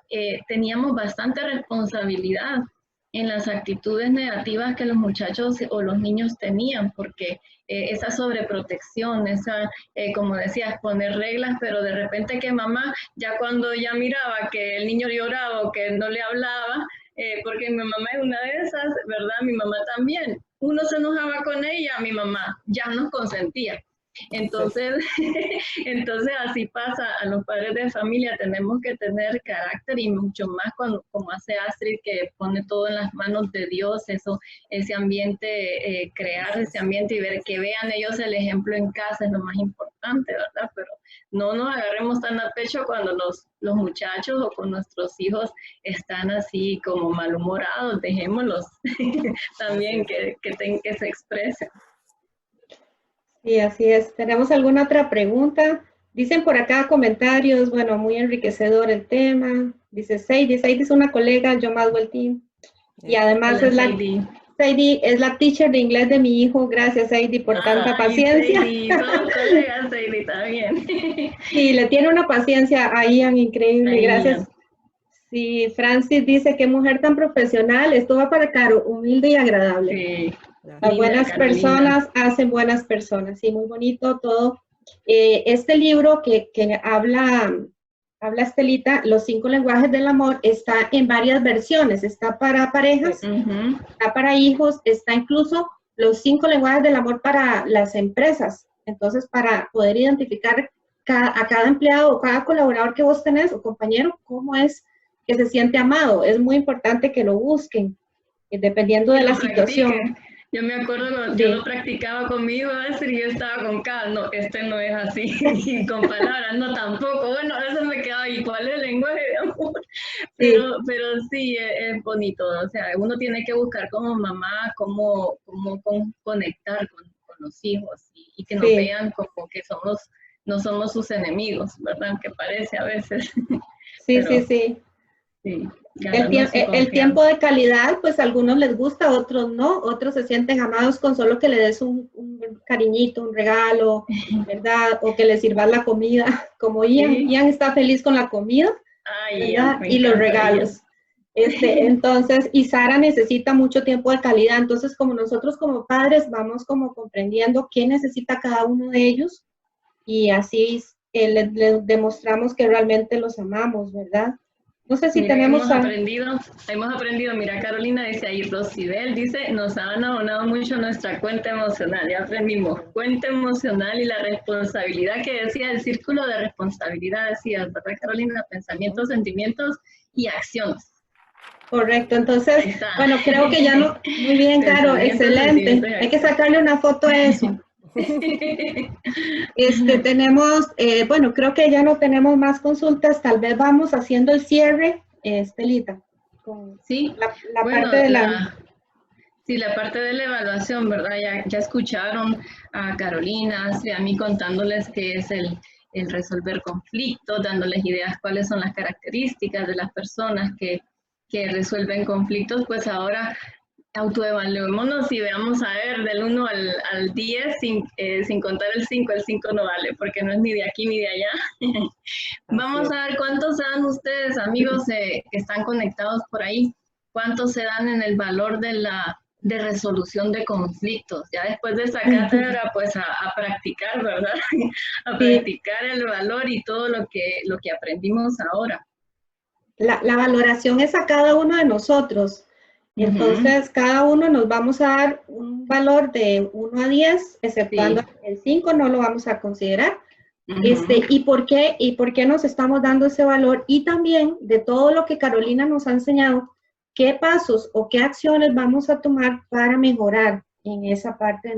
Teníamos bastante responsabilidad en las actitudes negativas que los muchachos o los niños tenían, porque esa sobreprotección, esa, como decías, poner reglas, pero de repente que mamá, ya cuando ya miraba que el niño lloraba o que no le hablaba, porque mi mamá es una de esas, ¿verdad? Mi mamá también. Uno se enojaba con ella, mi mamá ya nos consentía. Entonces, entonces así pasa a los padres de familia, tenemos que tener carácter y mucho más cuando, como hace Astrid, que pone todo en las manos de Dios, ese ambiente, crear ese ambiente y ver que vean ellos el ejemplo en casa es lo más importante, ¿verdad? Pero no nos agarremos tan a pecho cuando los muchachos o con nuestros hijos están así como malhumorados, dejémoslos también que se expresen. Sí, así es. ¿Tenemos alguna otra pregunta? Dicen por acá comentarios, bueno, muy enriquecedor el tema. Dice Sadie es una colega, yo Madwell Team. Y además Sadie es la teacher de inglés de mi hijo. Gracias, Sadie, por tanta paciencia. Sadie, todos colegas, Sadie, también. Sí, le tiene una paciencia a Ian increíble, gracias. Sí, Francis dice, qué mujer tan profesional, esto va para Caro, humilde y agradable. Sí. Las buenas personas hacen buenas personas, sí, muy bonito todo. Este libro que habla Estelita, Los 5 lenguajes del amor, está en varias versiones. Está para parejas, está para hijos, está incluso los 5 lenguajes del amor para las empresas. Entonces, para poder identificar a cada empleado o cada colaborador que vos tenés o compañero, cómo es que se siente amado. Es muy importante que lo busquen, dependiendo de la situación. Yo me acuerdo cuando yo lo practicaba conmigo, y yo estaba con cada, no, este no es así, y con palabras, no tampoco. Bueno, a veces me quedaba, ¿y cuál es el lenguaje de amor? Pero sí, es bonito. O sea, uno tiene que buscar como mamá, cómo conectar con los hijos y que nos vean como que no somos sus enemigos, ¿verdad? Que parece a veces. Sí, sí. El tiempo de calidad, pues a algunos les gusta, a otros no, otros se sienten amados con solo que le des un cariñito, un regalo, ¿verdad? O que le sirvas la comida, como Ian está feliz con la comida, ¿verdad? Y los regalos. Entonces, y Sara necesita mucho tiempo de calidad, entonces como nosotros como padres vamos como comprendiendo qué necesita cada uno de ellos y así les demostramos que realmente los amamos, ¿verdad? No sé si tenemos... Hemos aprendido, mira, Carolina dice ahí, Rosibel dice, nos han abonado mucho nuestra cuenta emocional, ya aprendimos, cuenta emocional y la responsabilidad que decía, el círculo de responsabilidad, decía, ¿verdad, Carolina? Pensamientos, sentimientos y acciones. Correcto, entonces, bueno, creo que ya no... Muy bien, Caro, excelente. Hay que sacarle una foto a eso. Tenemos, bueno, creo que ya no tenemos más consultas, tal vez vamos haciendo el cierre, Estelita, con la parte de la... Sí, la parte de la evaluación, ¿verdad? Ya escucharon a Carolina, a mí contándoles qué es el resolver conflictos, dándoles ideas cuáles son las características de las personas que resuelven conflictos, pues ahora autoevaluémonos y veamos a ver del 1 al 10 sin contar el 5 no vale porque no es ni de aquí ni de allá. Vamos a ver cuántos se dan ustedes, amigos que están conectados por ahí, cuántos se dan en el valor de resolución de conflictos. Ya después de esa cátedra, pues a practicar, ¿verdad? A practicar el valor y todo lo que aprendimos ahora. La valoración es a cada uno de nosotros. Entonces, cada uno nos vamos a dar un valor de 1 a 10, exceptuando el 5, no lo vamos a considerar. ¿Y por qué nos estamos dando ese valor? Y también de todo lo que Carolina nos ha enseñado, qué pasos o qué acciones vamos a tomar para mejorar en esa parte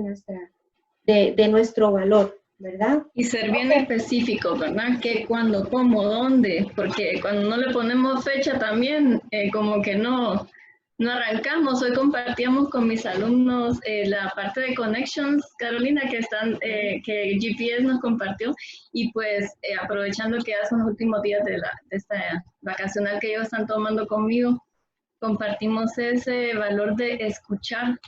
de nuestro valor, ¿verdad? Y ser bien específico, ¿verdad? ¿Qué, cuándo, cómo, dónde? Porque cuando no le ponemos fecha también, como que no arrancamos. Hoy compartíamos con mis alumnos la parte de Connections, Carolina, que GPS nos compartió, y pues aprovechando que ya son los últimos días de esta vacacional que ellos están tomando conmigo, compartimos ese valor de escuchar.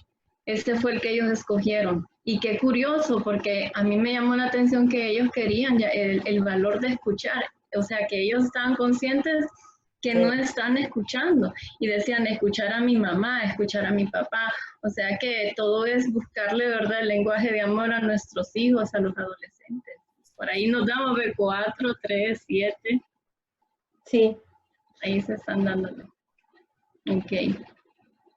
Este fue el que ellos escogieron. Y qué curioso, porque a mí me llamó la atención que ellos querían ya el valor de escuchar. O sea, que ellos estaban conscientes que no están escuchando. Y decían, escuchar a mi mamá, escuchar a mi papá. O sea, que todo es buscarle, ¿verdad?, el lenguaje de amor a nuestros hijos, a los adolescentes. Por ahí nos damos de 4, 3, 7. Sí. Ahí se están dándole. Ok.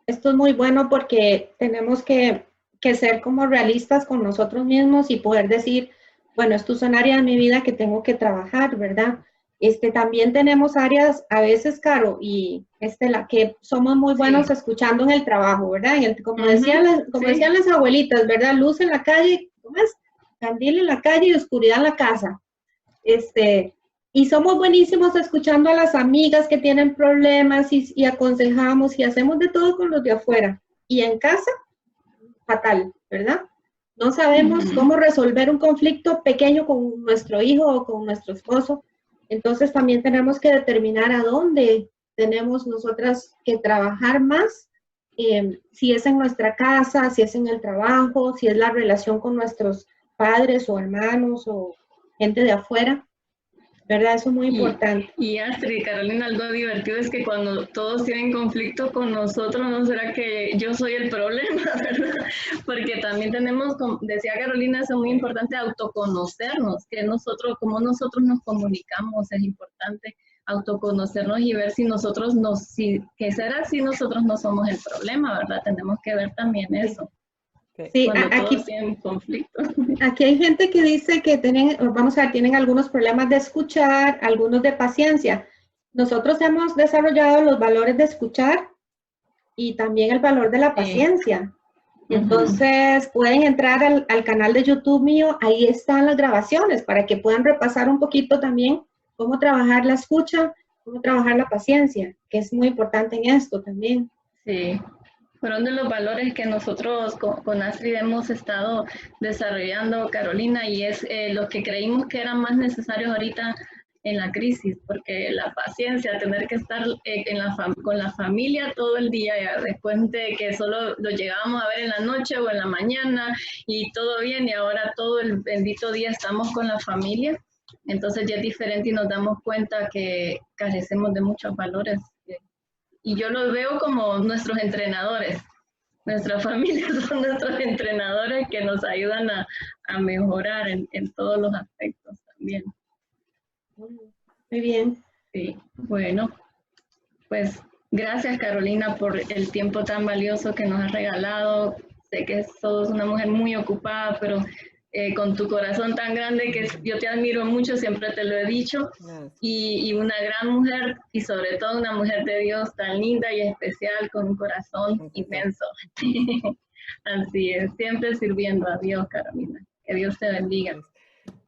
Esto es muy bueno porque tenemos que ser como realistas con nosotros mismos y poder decir, bueno, esto es un área de mi vida que tengo que trabajar, ¿verdad? También tenemos áreas, a veces, Caro, y la que somos muy buenos escuchando en el trabajo, ¿verdad? Como decían las abuelitas, ¿verdad? Luz en la calle, ¿cómo es? Candil en la calle y oscuridad en la casa. Y somos buenísimos escuchando a las amigas que tienen problemas y aconsejamos y hacemos de todo con los de afuera. Y en casa, fatal, ¿verdad? No sabemos cómo resolver un conflicto pequeño con nuestro hijo o con nuestro esposo. Entonces también tenemos que determinar a dónde tenemos nosotras que trabajar más, si es en nuestra casa, si es en el trabajo, si es la relación con nuestros padres o hermanos o gente de afuera. ¿verdad? Eso es muy importante. Y Astrid, Carolina, algo divertido es que cuando todos tienen conflicto con nosotros, ¿no será que yo soy el problema, verdad? Porque también tenemos, como decía Carolina, es muy importante autoconocernos, que nosotros, como nosotros nos comunicamos, es importante autoconocernos y ver si nosotros que será si nosotros no somos el problema, ¿verdad? Tenemos que ver también eso. Sí, cuando aquí todos tienen conflicto. Aquí hay gente que dice que tienen algunos problemas de escuchar, algunos de paciencia. Nosotros hemos desarrollado los valores de escuchar y también el valor de la paciencia. Entonces, pueden entrar al canal de YouTube mío, ahí están las grabaciones para que puedan repasar un poquito también cómo trabajar la escucha, cómo trabajar la paciencia, que es muy importante en esto también. Sí. Fueron de los valores que nosotros con Astrid hemos estado desarrollando, Carolina, y es lo que creímos que eran más necesarios ahorita en la crisis, porque la paciencia, tener que estar con la familia todo el día, ya después de que solo lo llegábamos a ver en la noche o en la mañana y todo bien, y ahora todo el bendito día estamos con la familia, entonces ya es diferente y nos damos cuenta que carecemos de muchos valores. Y yo los veo como nuestros entrenadores. Nuestras familias son nuestros entrenadores que nos ayudan a mejorar en todos los aspectos también. Muy bien. Sí, bueno, pues gracias Carolina por el tiempo tan valioso que nos has regalado. Sé que sos una mujer muy ocupada, pero con tu corazón tan grande que yo te admiro mucho, siempre te lo he dicho, y una gran mujer y sobre todo una mujer de Dios tan linda y especial con un corazón inmenso. Así es, siempre sirviendo a Dios, Carolina. Que Dios te bendiga.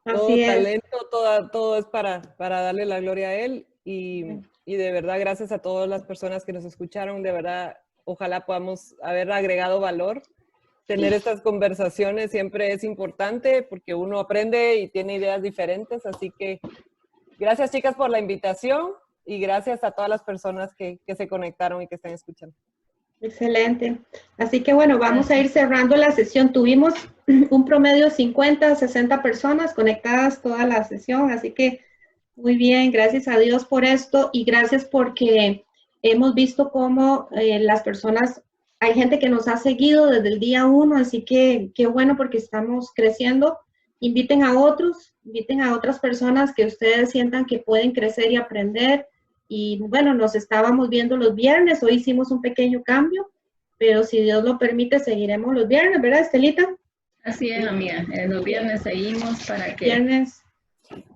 Todo talento, todo es para darle la gloria a Él y de verdad gracias a todas las personas que nos escucharon, de verdad ojalá podamos haber agregado valor. Tener estas conversaciones siempre es importante porque uno aprende y tiene ideas diferentes, así que gracias chicas por la invitación y gracias a todas las personas que se conectaron y que están escuchando. Excelente. Así que bueno, vamos a ir cerrando la sesión. Tuvimos un promedio de 50, 60 personas conectadas toda la sesión, así que muy bien, gracias a Dios por esto y gracias porque hemos visto cómo las personas, hay gente que nos ha seguido desde el día 1, así que qué bueno porque estamos creciendo. Inviten a otros, inviten a otras personas que ustedes sientan que pueden crecer y aprender. Y bueno, nos estábamos viendo los viernes, hoy hicimos un pequeño cambio, pero si Dios lo permite, seguiremos los viernes, ¿verdad, Estelita? Así es, amiga, los viernes seguimos para que... Viernes.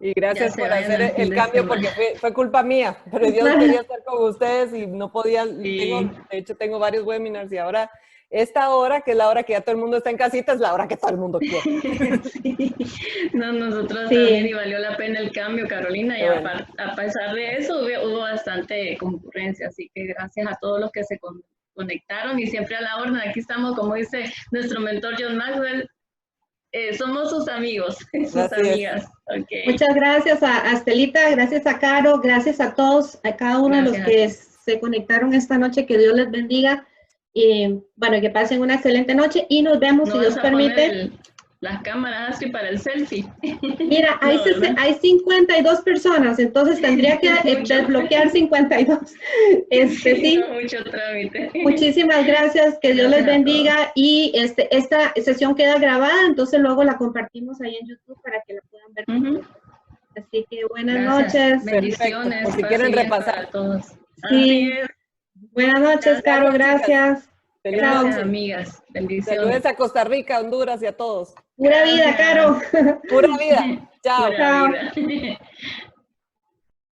Y gracias por hacer el cambio porque fue culpa mía, pero Dios quería estar con ustedes y no podía, de hecho tengo varios webinars y ahora esta hora, que es la hora que ya todo el mundo está en casita, es la hora que todo el mundo quiere. Sí. No, nosotros también y valió la pena el cambio, Carolina, y a pesar de eso hubo bastante concurrencia, así que gracias a todos los que se conectaron y siempre a la orden. Aquí estamos, como dice nuestro mentor John Maxwell, somos sus amigos, sus amigas. Okay. Muchas gracias a Estelita, gracias a Caro, gracias a todos, a cada uno de los que se conectaron esta noche, que Dios les bendiga. Y bueno, que pasen una excelente noche y nos vemos, si Dios permite. Las cámaras así para el selfie. Mira, hay 52 personas, entonces tendría que desbloquear 52. Sí. Mucho trámite. Muchísimas gracias, que Dios les bendiga y esta sesión queda grabada, entonces luego la compartimos ahí en YouTube para que la puedan ver. Así que buenas noches. Bendiciones. Por si quieren repasar a todos. Sí. Buenas noches, Caro, gracias. Gracias, amigas. Bendiciones. Saludos a Costa Rica, Honduras y a todos. Pura vida, Caro. Pura vida. Chao. Pura vida.